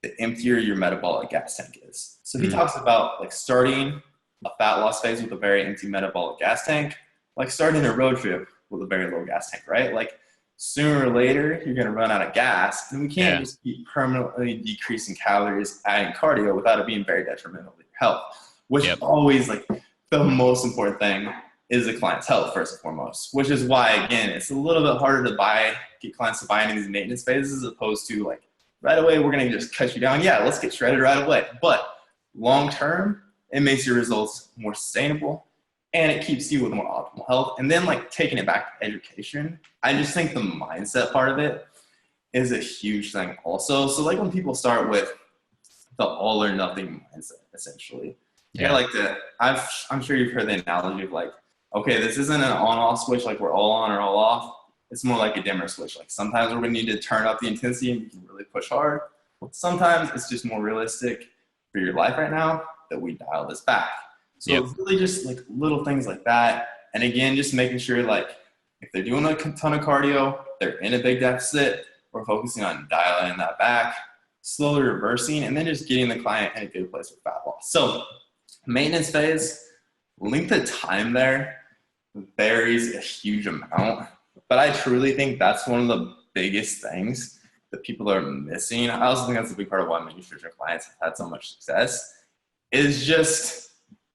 the emptier your metabolic gas tank is. So he talks about like starting a fat loss phase with a very empty metabolic gas tank, like starting a road trip with a very low gas tank, right? Like sooner or later, you're going to run out of gas, and we can't just keep permanently decreasing calories, adding cardio without it being very detrimental to your health, which is always like the most important thing is the client's health first and foremost, which is why, again, it's a little bit harder to get clients to buy into these maintenance phases as opposed to like right away, we're going to just cut you down. Yeah, let's get shredded right away. But long-term, it makes your results more sustainable, and it keeps you with more optimal health. And then like taking it back to education, I just think the mindset part of it, is a huge thing also. So like when people start with the all or nothing mindset, essentially, I'm sure you've heard the analogy of like, okay, this isn't an on-off switch, like we're all on or all off. It's more like a dimmer switch. Like sometimes we're going to need to turn up the intensity and we can really push hard. Sometimes it's just more realistic for your life right now that we dial this back. So it's really just like little things like that. And again, just making sure like if they're doing a ton of cardio, they're in a big deficit, we're focusing on dialing that back, slowly reversing, and then just getting the client in a good place with fat loss. So maintenance phase, length of time there varies a huge amount, but I truly think that's one of the biggest things that people are missing. I also think that's a big part of why my nutrition clients have had so much success is just,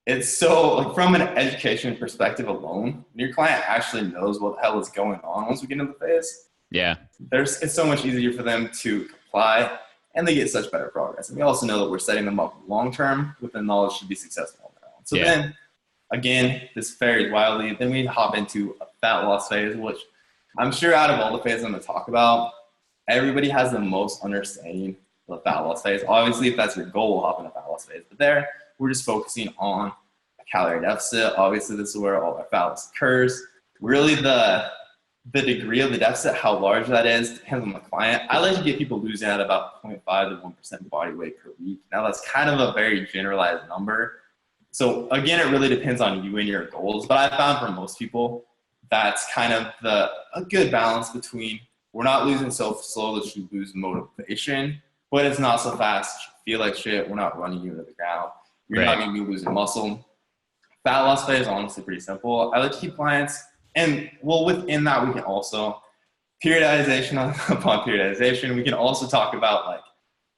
it's so like from an education perspective alone, your client actually knows what the hell is going on once we get into the phase. It's so much easier for them to comply and they get such better progress. And we also know that we're setting them up long-term with the knowledge to be successful. So then again, this varies wildly. Then we hop into a fat loss phase, which I'm sure out of all the phases I'm going to talk about, everybody has the most understanding of the fat loss phase. Obviously, if that's your goal, we'll hop into fat loss phase. But there, we're just focusing on a calorie deficit. Obviously, this is where all our fat loss occurs. Really, the degree of the deficit, how large that is, depends on the client. I like to get people losing at about 0.5 to 1% body weight per week. Now, that's kind of a very generalized number. So again, it really depends on you and your goals. But I found for most people, that's kind of a good balance between we're not losing so slow that you lose motivation, but it's not so fast that you feel like shit. We're not running you into the ground. You're not going to be losing muscle. Fat loss phase is honestly pretty simple. I like to keep clients, and well, within that, we can also periodization upon periodization. We can also talk about like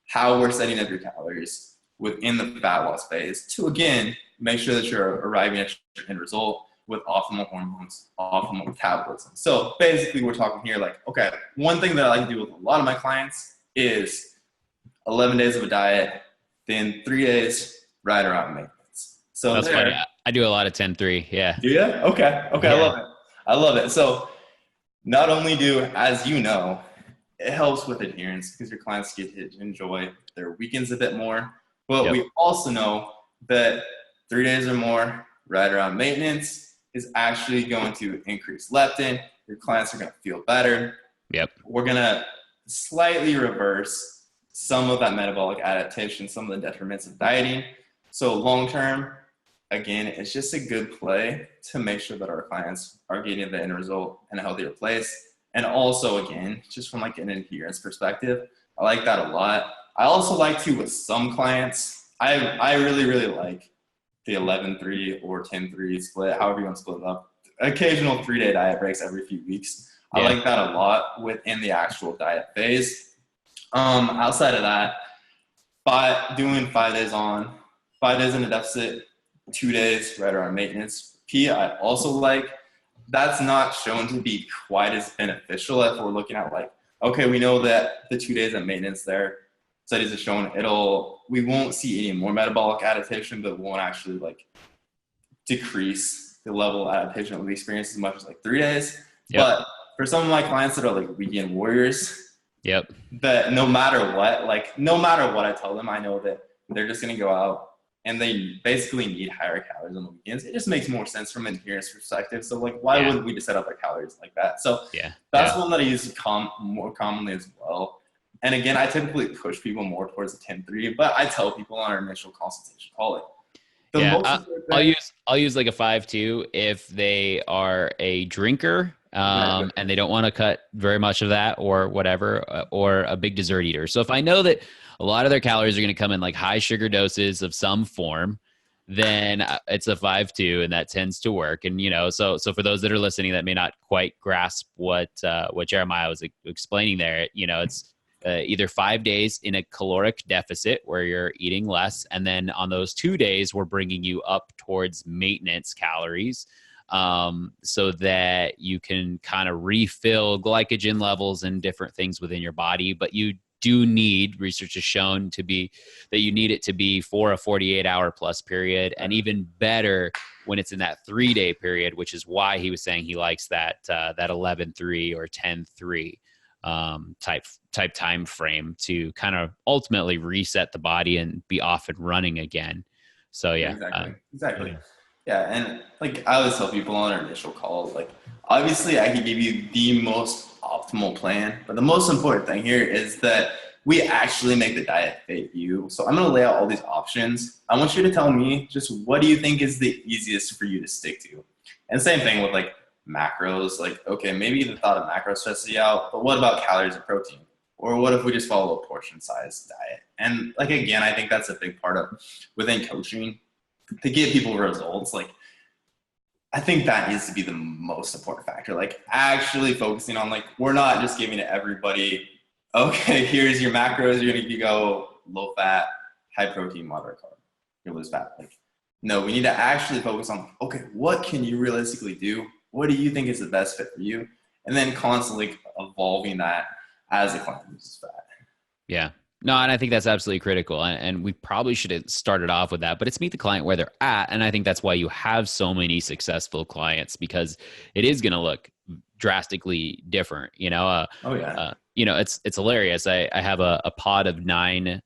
how we're setting up your calories within the fat loss phase to, again, make sure that you're arriving at your end result with optimal hormones, optimal metabolism. So basically we're talking here like, okay, one thing that I like to do with a lot of my clients is 11 days of a diet, then 3 days right around maintenance. So that's funny. I do a lot of 10-3. Yeah. Do you? Okay. Yeah. I love it. So not only do, as you know, it helps with adherence because your clients get to enjoy their weekends a bit more. But we also know that 3 days or more right around maintenance is actually going to increase leptin. Your clients are going to feel better. We're going to slightly reverse some of that metabolic adaptation, some of the detriments of dieting. So long-term, again, it's just a good play to make sure that our clients are getting the end result in a healthier place. And also, again, just from like an adherence perspective, I like that a lot. I also like to, with some clients, I really, really like the 11-3 or 10-3 split, however you want to split it up. Occasional 3-day diet breaks every few weeks. I like that a lot within the actual diet phase. Outside of that, by doing 5 days on, 5 days in a deficit, 2 days right around maintenance. I also like, that's not shown to be quite as beneficial if we're looking at like, okay, we know that the 2 days of maintenance there, studies have shown we won't see any more metabolic adaptation, but won't actually like decrease the level of adaptation that we experience as much as like 3 days. But for some of my clients that are like weekend warriors, that no matter what I tell them, I know that they're just going to go out and they basically need higher calories on the weekends. It just makes more sense from an adherence perspective. So like, why wouldn't we just set up our calories like that? So that's one that I use more commonly as well. And again, I typically push people more towards the 10-3, but I tell people on our initial consultation call it. I'll use like a 5-2 if they are a drinker and they don't want to cut very much of that or whatever, or a big dessert eater. So if I know that a lot of their calories are going to come in like high sugar doses of some form, then it's a 5-2, and that tends to work. And, you know, so for those that are listening that may not quite grasp what Jeremiah was explaining there, you know, it's either 5 days in a caloric deficit where you're eating less. And then on those 2 days, we're bringing you up towards maintenance calories so that you can kind of refill glycogen levels and different things within your body. But you do need, research has shown that you need it to be for a 48-hour plus period, and even better when it's in that 3-day period, which is why he was saying he likes that 11-3 or 10-3. type time frame to kind of ultimately reset the body and be off and running again. So yeah, exactly. Yeah, and like I always tell people on our initial calls, like obviously I can give you the most optimal plan, but the most important thing here is that we actually make the diet fit you. So I'm going to lay out all these options. I want you to tell me just what do you think is the easiest for you to stick to? And same thing with like macros, like, okay, maybe the thought of macros stresses you out, but what about calories and protein? Or what if we just follow a portion size diet? And like, again, I think that's a big part of within coaching to get people results. Like, I think that needs to be the most important factor. Like actually focusing on like, we're not just giving to everybody, okay, here's your macros. You're going to go low fat, high protein, moderate carb. You lose fat. Like, no, we need to actually focus on, okay, what can you realistically do? What do you think is the best fit for you? And then constantly evolving that as the client loses fat. Yeah. No, and I think that's absolutely critical. And we probably should have started off with that, but it's meet the client where they're at. And I think that's why you have so many successful clients, because it is going to look drastically different, you know? You know, it's hilarious. I have a pod of nine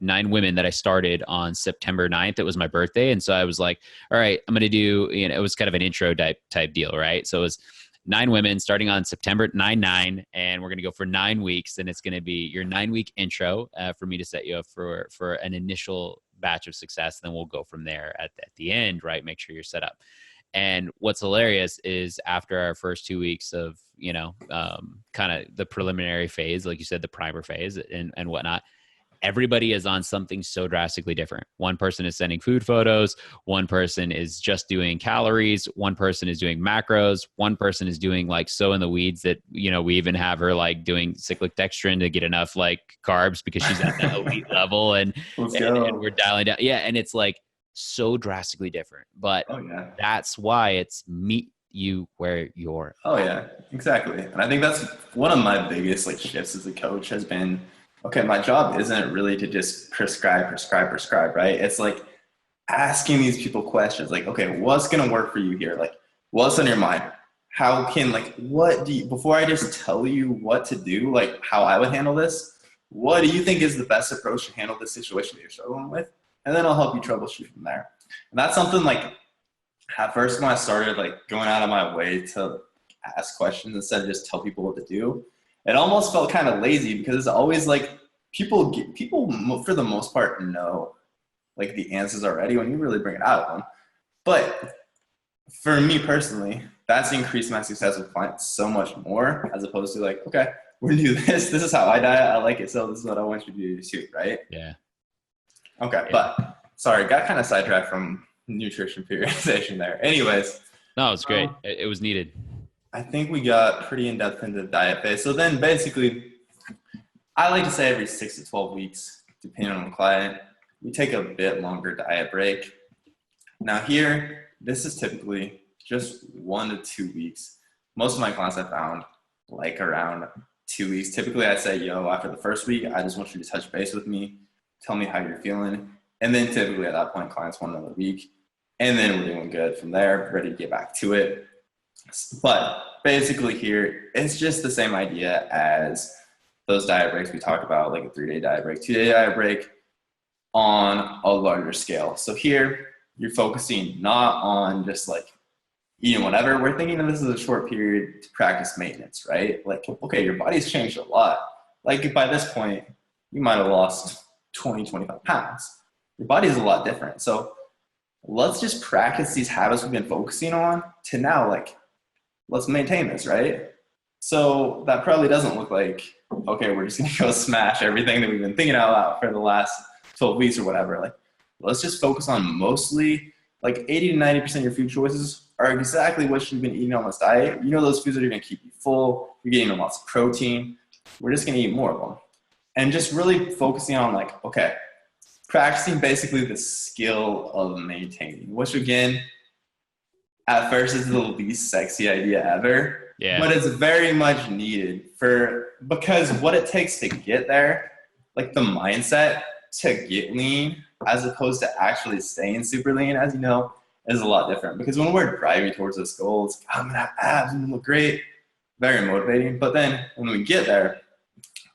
women that I started on September 9th. It was my birthday. And so I was like, all right, I'm going to do, you know, it was kind of an intro type deal, right? So it was 9 women starting on September 9/9, and we're going to go for 9 weeks. And it's going to be your 9-week intro for me to set you up for an initial batch of success. Then we'll go from there at the end, right? Make sure you're set up. And what's hilarious is after our first 2 weeks of, you know, kind of the preliminary phase, like you said, the primer phase and whatnot, everybody is on something so drastically different. One person is sending food photos. One person is just doing calories. One person is doing macros. One person is doing like so in the weeds that, you know, we even have her like doing cyclic dextrin to get enough like carbs because she's at that elite level and we're dialing down. Yeah. And it's like so drastically different, but that's why it's meet you where you're at. Oh yeah, exactly. And I think that's one of my biggest like shifts as a coach has been, okay, my job isn't really to just prescribe, right? It's like asking these people questions like, okay, what's going to work for you here? Like, what's on your mind? How can, like, what do you, before I just tell you what to do, like how I would handle this, what do you think is the best approach to handle this situation that you're struggling with? And then I'll help you troubleshoot from there. And that's something like at first when I started like going out of my way to ask questions instead of just tell people what to do, it almost felt kind of lazy because it's always like people for the most part know like the answers already when you really bring it out of them. But for me personally, that's increased my success with clients so much more as opposed to like, okay, we're gonna do this. This is how I diet. I like it. So this is what I want you to do too, right? Yeah. Okay. Yeah. But sorry, got kind of sidetracked from nutrition periodization there. Anyways. No, it's great. It was needed. I think we got pretty in-depth into the diet phase. So then basically, I like to say every 6 to 12 weeks, depending on the client, we take a bit longer diet break. Now here, this is typically just 1 to 2 weeks. Most of my clients I found like around 2 weeks. Typically I say, yo, after the first week, I just want you to touch base with me, tell me how you're feeling. And then typically at that point, clients want another week. And then we're doing good from there, ready to get back to it. But basically here, it's just the same idea as those diet breaks we talked about, like a 3-day diet break, 2-day diet break on a larger scale. So here, you're focusing not on just like eating whatever. We're thinking that this is a short period to practice maintenance, right? Like, okay, your body's changed a lot. Like by this point, you might have lost 20, 25 pounds. Your body's a lot different. So let's just practice these habits we've been focusing on to now, like, let's maintain this, right? So that probably doesn't look like, okay, we're just going to go smash everything that we've been thinking out loud for the last 12 weeks or whatever. Like, let's just focus on mostly like 80 to 90% of your food choices are exactly what you've been eating on this diet. You know those foods that are going to keep you full. You're getting lots of protein. We're just going to eat more of them. And just really focusing on like, okay, practicing basically the skill of maintaining, which again, at first is the least sexy idea ever, but it's very much needed because what it takes to get there, like the mindset to get lean as opposed to actually staying super lean, as you know, is a lot different. Because when we're driving towards this goal, it's, I'm gonna have abs and look great. very motivating. But then when we get there,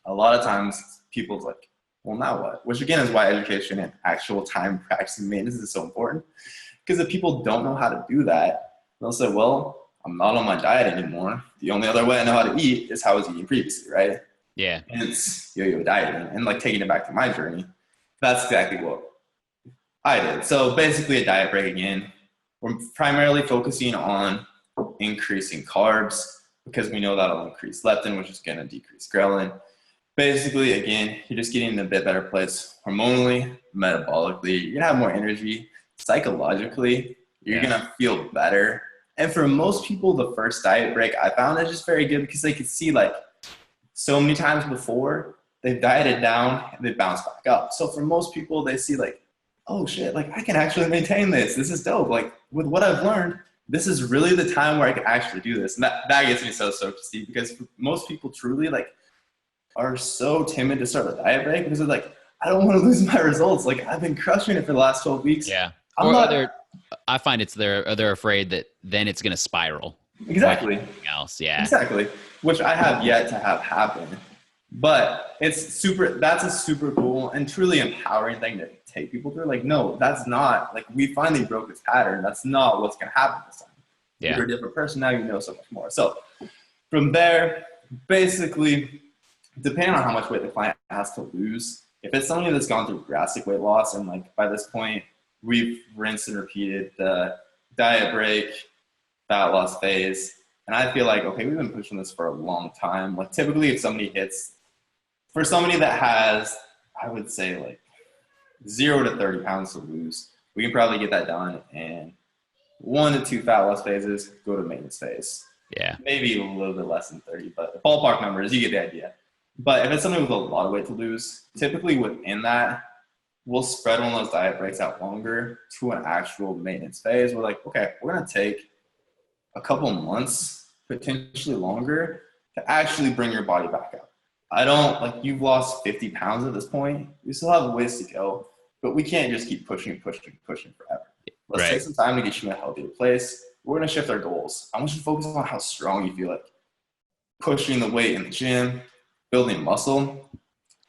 a lot of times people's like, well, now what? Which again is why education and actual time practicing maintenance is so important. Because if people don't know how to do that, they'll say, well, I'm not on my diet anymore. The only other way I know how to eat is how I was eating previously, right? Yeah. Hence yo-yo dieting. And like taking it back to my journey, that's exactly what I did. So basically a diet break again. We're primarily focusing on increasing carbs because we know that'll increase leptin, which is going to decrease ghrelin. Basically, again, you're just getting in a bit better place hormonally, metabolically. You're going to have more energy. Psychologically, you're going to feel better. And for most people, the first diet break I found is just very good because they could see like so many times before they've dieted down and they bounce back up. So for most people, they see like, oh shit, like I can actually maintain this. This is dope. Like with what I've learned, this is really the time where I can actually do this. And that gets me so stoked to see because most people truly like are so timid to start a diet break because they're like, I don't want to lose my results. Like I've been crushing it for the last 12 weeks. Yeah. I find they're afraid that then it's going to spiral. Exactly. Else. Yeah. Exactly. Which I have yet to have happen. But that's a super cool and truly empowering thing to take people through. Like, no, that's not, like, we finally broke this pattern. That's not what's going to happen this time. Yeah. You're a different person now, you know so much more. So from there, basically, depending on how much weight the client has to lose, if it's somebody that's gone through drastic weight loss and like by this point, we've rinsed and repeated the diet break, fat loss phase, and I feel like, okay, we've been pushing this for a long time. Like typically if somebody hits, for somebody that has, I would say like 0 to 30 pounds to lose, we can probably get that done in 1 to 2 fat loss phases, go to maintenance phase. Yeah. Maybe a little bit less than 30, but the ballpark numbers, you get the idea. But if it's something with a lot of weight to lose, typically within that, we'll spread one of those diet breaks out longer to an actual maintenance phase. We're like, okay, we're going to take a couple months, potentially longer, to actually bring your body back up. I don't, like, you've lost 50 pounds at this point. We still have a ways to go, but we can't just keep pushing forever. Let's take some time to get you in a healthier place. We're going to shift our goals. I want you to focus on how strong you feel like pushing the weight in the gym, building muscle.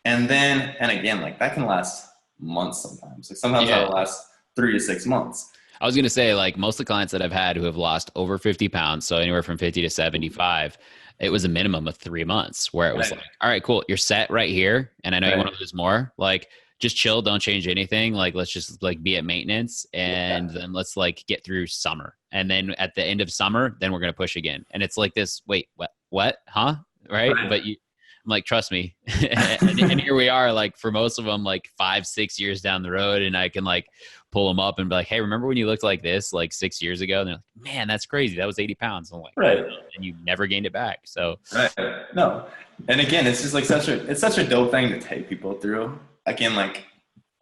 And then, and again, like that can last months sometimes. Like sometimes that'll last 3 to 6 months. I was going to say, like most of the clients that I've had who have lost over 50 pounds, so anywhere from 50 to 75, it was a minimum of 3 months where it was like, all right, cool. You're set right here. And I know you want to lose more. Like just chill. Don't change anything. Like, let's just like be at maintenance and then let's like get through summer. And then at the end of summer, then we're going to push again. And it's like this, wait, what? Huh? Right. But I'm like, trust me. and here we are, like for most of them, like 5-6 years down the road. And I can like pull them up and be like, hey, remember when you looked like this like 6 years ago? And they're like, man, that's crazy. That was 80 pounds. I'm like, and you never gained it back. So no. And again, it's just like it's such a dope thing to take people through. Again, like,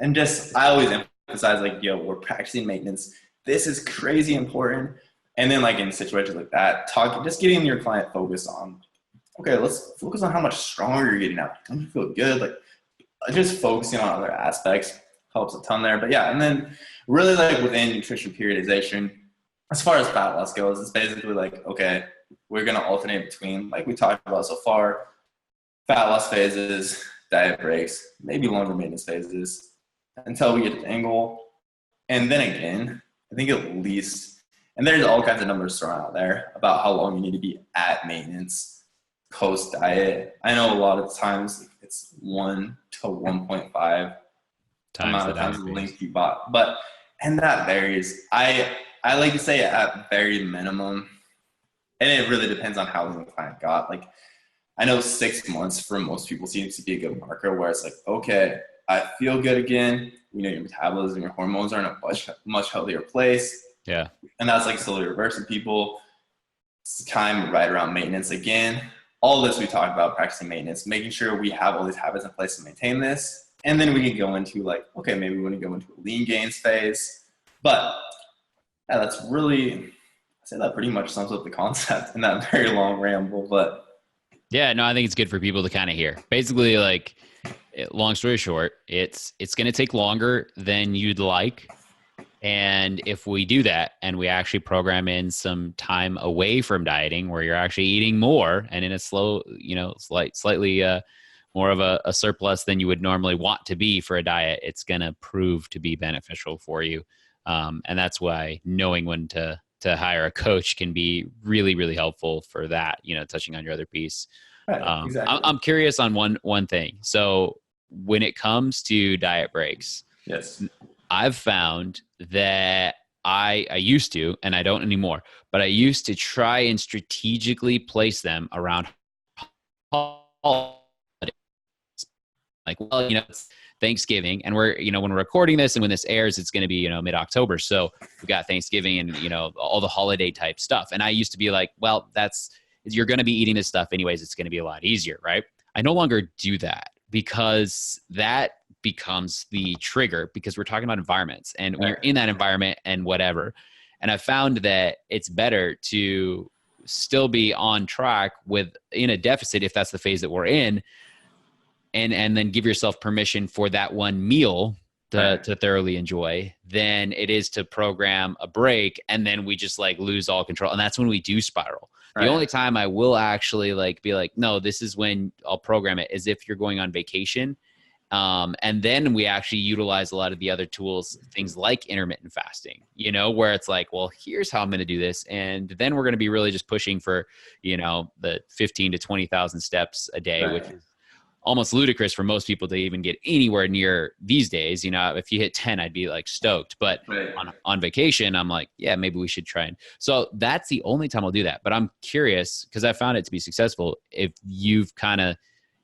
and just, I always emphasize like, yo, we're practicing maintenance. This is crazy important. And then like in situations like that, just getting your client focused on, okay, let's focus on how much stronger you're getting out. Don't you feel good? Like just focusing on other aspects helps a ton there. But yeah, and then really like within nutrition periodization, as far as fat loss goes, it's basically like, okay, we're going to alternate between, like we talked about so far, fat loss phases, diet breaks, maybe longer maintenance phases until we get to the end goal. And then again, I think at least, and there's all kinds of numbers thrown out there about how long you need to be at maintenance post diet. I know a lot of times it's 1 to 1.5 amount of times the length you bought, but, and that varies. I like to say at very minimum, and it really depends on how long the client got. Like I know 6 months for most people seems to be a good marker where it's like, okay, I feel good again. We know your metabolism, your hormones are in a much healthier place. Yeah. And that's like slowly reversing people. It's time right around maintenance again. All this we talked about, practicing maintenance, making sure we have all these habits in place to maintain this. And then we can go into like, okay, maybe we want to go into a lean gains phase. But yeah, that's really, I say that pretty much sums up the concept in that very long ramble. But yeah, no, I think it's good for people to kind of hear. Basically, like, long story short, it's going to take longer than you'd like. And if we do that and we actually program in some time away from dieting where you're actually eating more and in a slow, slightly more of a surplus than you would normally want to be for a diet, it's going to prove to be beneficial for you. And that's why knowing when to hire a coach can be really, really helpful for that, touching on your other piece. Right, exactly. I'm curious on one thing. So when it comes to diet breaks, yes, I've found that I used to, and I don't anymore, but I used to try and strategically place them around holidays. Like, well, it's Thanksgiving, and we're, when we're recording this and when this airs, it's going to be, mid-October. So we got Thanksgiving and, all the holiday type stuff. And I used to be like, well, you're going to be eating this stuff anyways. It's going to be a lot easier, right? I no longer do that because that becomes the trigger, because we're talking about environments and when you're in that environment and whatever. And I found that it's better to still be on track in a deficit, if that's the phase that we're in, and then give yourself permission for that one meal to thoroughly enjoy, than it is to program a break and then we just like lose all control. And that's when we do spiral. The only time I will actually be like, no, this is when I'll program it, is if you're going on vacation. And then we actually utilize a lot of the other tools, things like intermittent fasting, where it's like, well, here's how I'm going to do this. And then we're going to be really just pushing for, the 15 to 20,000 steps a day, which is almost ludicrous for most people to even get anywhere near these days. If you hit 10, I'd be like stoked, but on vacation, I'm like, yeah, maybe we should try. And so that's the only time I'll do that. But I'm curious, because I found it to be successful, if you've kind of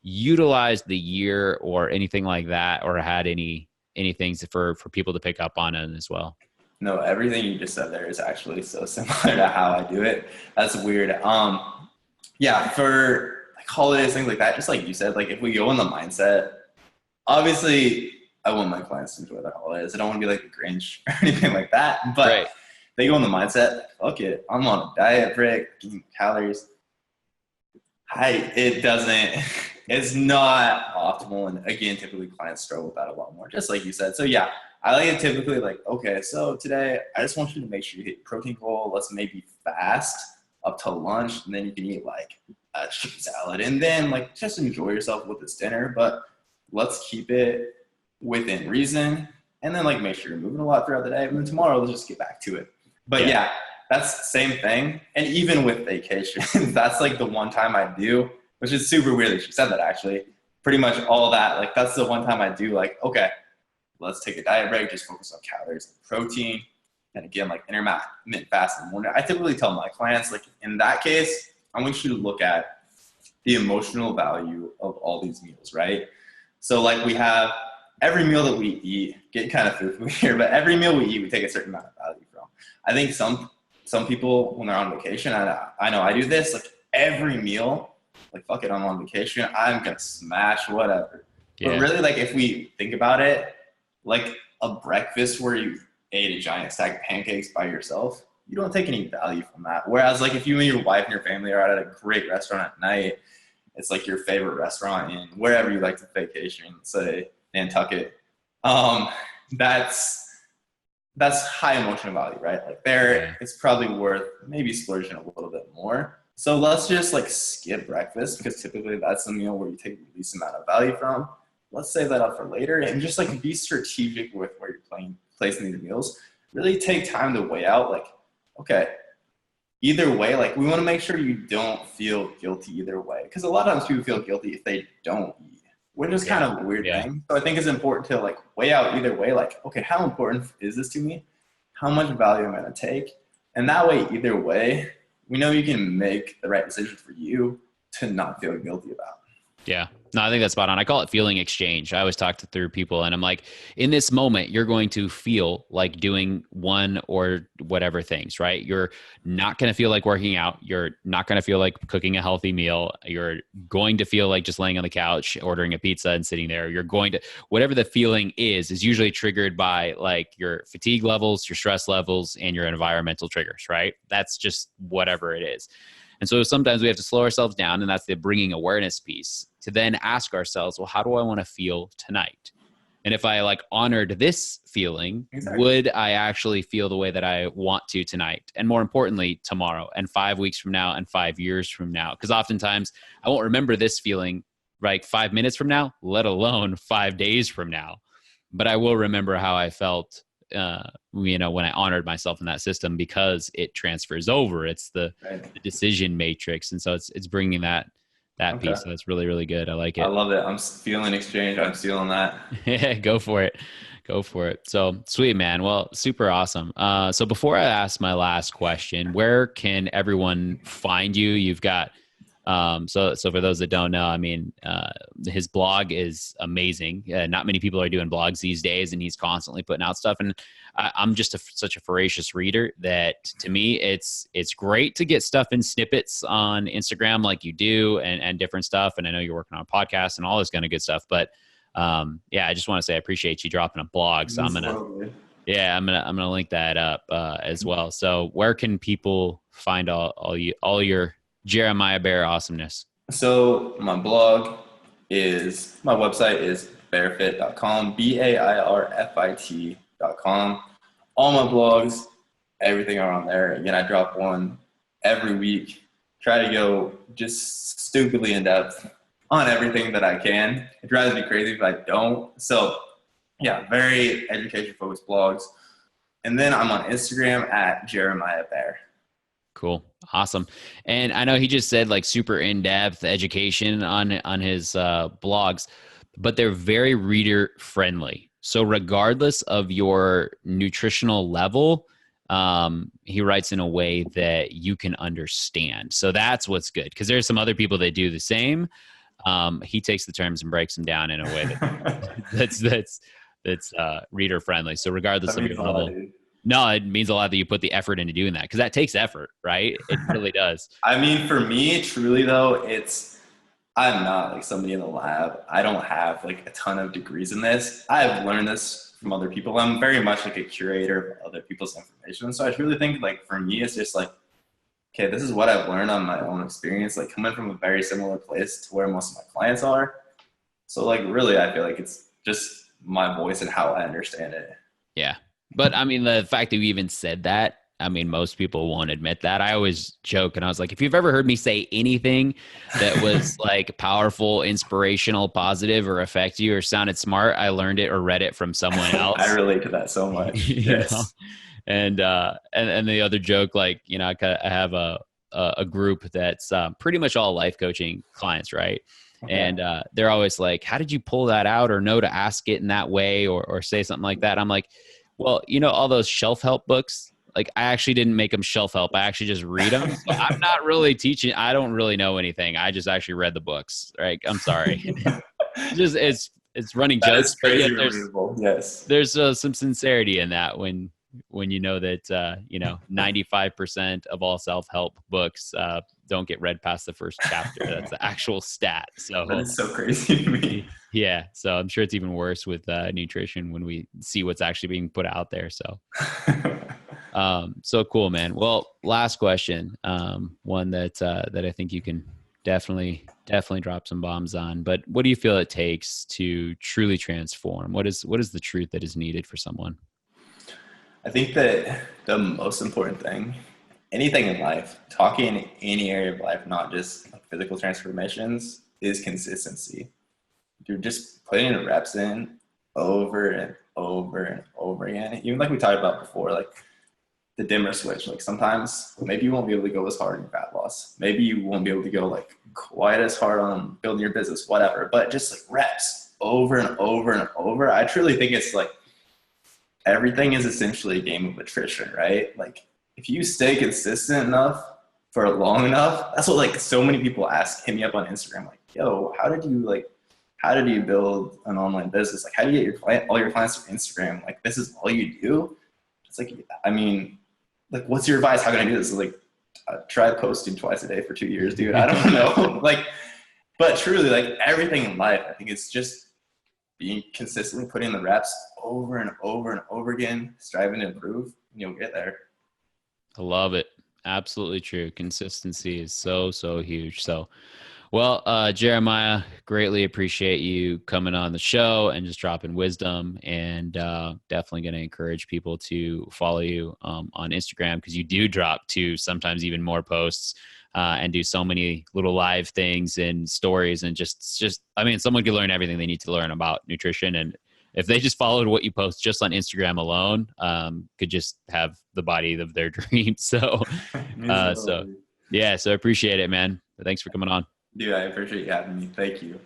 utilized the year or anything like that, or had any things for people to pick up on it as well. No, everything you just said there is actually so similar to how I do it. That's weird. Yeah, for like holidays, things like that, just like you said, like if we go in the mindset, obviously I want my clients to enjoy their holidays. I don't want to be like the Grinch or anything like that, but they go in the mindset, fuck it, I'm on a diet break, eating calories. It's not optimal. And again, typically clients struggle with that a lot more, just like you said. So yeah, I like it typically like, okay, so today I just want you to make sure you hit your protein goal. Let's maybe fast up to lunch, and then you can eat like a chicken salad, and then like just enjoy yourself with this dinner, but let's keep it within reason. And then like make sure you're moving a lot throughout the day, and then tomorrow let's just get back to it. But yeah, that's the same thing. And even with vacation, that's like the one time I do, which is super weird that she said that actually. Pretty much all that, like that's the one time I do like, okay, let's take a diet break, just focus on calories and protein. And again, like intermittent fast in the morning. I typically tell my clients, like in that case, I want you to look at the emotional value of all these meals, right? So like we have every meal that we eat, getting kind of foo-foo here, but every meal we eat, we take a certain amount of value from. I think some people, when they're on vacation, I know I do this, like every meal, like, fuck it, I'm on vacation, I'm going to smash whatever. Yeah. But really, like, if we think about it, like a breakfast where you ate a giant stack of pancakes by yourself, you don't take any value from that. Whereas, like, if you and your wife and your family are at a great restaurant at night, it's like your favorite restaurant in wherever you like to vacation, say Nantucket, that's high emotional value, right? Like it's probably worth maybe splurging a little bit more. So let's just like skip breakfast, because typically that's the meal where you take the least amount of value from. Let's save that up for later, and just like be strategic with where you're placing these meals. Really take time to weigh out, like, okay, either way, like we want to make sure you don't feel guilty either way. Because a lot of times people feel guilty if they don't eat, which is kind of a weird thing. So I think it's important to like weigh out either way, like, okay, how important is this to me? How much value am I going to take? And that way, either way, we know you can make the right decision for you to not feel guilty about. Yeah. No, I think that's spot on. I call it feeling exchange. I always talk through people, and I'm like, in this moment, you're going to feel like doing one or whatever things, right? You're not going to feel like working out. You're not going to feel like cooking a healthy meal. You're going to feel like just laying on the couch, ordering a pizza and sitting there. You're going to, whatever the feeling is usually triggered by like your fatigue levels, your stress levels, and your environmental triggers, right? That's just whatever it is. And so sometimes we have to slow ourselves down, and that's the bringing awareness piece, to then ask ourselves, well, how do I want to feel tonight? And if I like honored this feeling, would I actually feel the way that I want to tonight? And more importantly, tomorrow and 5 weeks from now and 5 years from now? Because oftentimes I won't remember this feeling like 5 minutes from now, let alone 5 days from now. But I will remember how I felt, when I honored myself in that system, because it transfers over. It's the decision matrix. And so it's bringing that piece. So that's really, really good. I like it. I love it. I'm feeling exchange. I'm feeling that. Yeah, go for it. Go for it. So sweet, man. Well, super awesome. So before I ask my last question, where can everyone find you? You've got, so for those that don't know, I mean, his blog is amazing. Not many people are doing blogs these days, and he's constantly putting out stuff. And I'm just such a voracious reader that, to me, it's great to get stuff in snippets on Instagram like you do, and different stuff. And I know you're working on a podcast and all this kind of good stuff. But I just want to say I appreciate you dropping a blog. So I'm gonna link that up as well. So where can people find all your Jeremiah Bair awesomeness? So my website is bairfit.com, BAIRFIT.com. All my blogs, everything are on there. Again, I drop one every week. Try to go just stupidly in depth on everything that I can. It drives me crazy if I don't. So yeah, very education focused blogs. And then I'm on Instagram at Jeremiah Bair. Cool. Awesome. And I know he just said like super in-depth education on his blogs, but they're very reader friendly. So regardless of your nutritional level, he writes in a way that you can understand. So that's what's good, because there's some other people that do the same. He takes the terms and breaks them down in a way that's reader friendly. So regardless of your level. No, it means a lot that you put the effort into doing that, because that takes effort, right? It really does. I mean, for me, truly though, I'm not like somebody in the lab. I don't have like a ton of degrees in this. I've learned this from other people. I'm very much like a curator of other people's information. So I really think like for me, it's just like, okay, this is what I've learned on my own experience, like coming from a very similar place to where most of my clients are. So like really, I feel like it's just my voice and how I understand it. Yeah. But I mean, the fact that you even said that, I mean, most people won't admit that. I always joke, and I was like, if you've ever heard me say anything that was like powerful, inspirational, positive, or affect you or sounded smart, I learned it or read it from someone else. I relate to that so much. Yes. And the other joke, like, I have a group that's pretty much all life coaching clients, right? Okay. And they're always like, how did you pull that out, or know to ask it in that way, or say something like that? I'm like, well, all those shelf help books, like I actually didn't make them shelf help. I actually just read them. So I'm not really teaching. I don't really know anything. I just actually read the books. Right. I'm sorry. it's running jokes. That is crazy. Yes. There's some sincerity in that when you know that, 95% of all self-help books don't get read past the first chapter. That's the actual stat. So that's so crazy to me. Yeah. So I'm sure it's even worse with nutrition when we see what's actually being put out there. So, so cool, man. Well, last question. One that I think you can definitely drop some bombs on, but what do you feel it takes to truly transform? What is the truth that is needed for someone? I think that the most important thing, anything in life, talking in any area of life, not just like physical transformations, is consistency. You're just putting the reps in over and over and over again. Even like we talked about before, like the dimmer switch, like sometimes maybe you won't be able to go as hard in fat loss. Maybe you won't be able to go like quite as hard on building your business, whatever, but just like reps over and over and over. I truly think it's like, everything is essentially a game of attrition, right? Like if you stay consistent enough for long enough, that's what like so many people hit me up on Instagram, like, yo, how did you build an online business? Like, how do you get all your clients from Instagram? Like, this is all you do? It's like, I mean, like, what's your advice? How can I do this? Like, try posting twice a day for 2 years, dude. I don't know. Like, but truly, like everything in life, I think it's just being consistently putting the reps over and over and over again, striving to improve, and you'll get there. I love it. Absolutely true. Consistency is so, so huge. So, Well, Jeremiah, greatly appreciate you coming on the show and just dropping wisdom, and definitely going to encourage people to follow you on Instagram, because you do drop sometimes even more posts and do so many little live things and stories, and just I mean, someone could learn everything they need to learn about nutrition, and if they just followed what you post just on Instagram alone, could just have the body of their dreams. So, Means a lot, so dude. yeah, so I appreciate it, man. Thanks for coming on. Dude, I appreciate you having me. Thank you.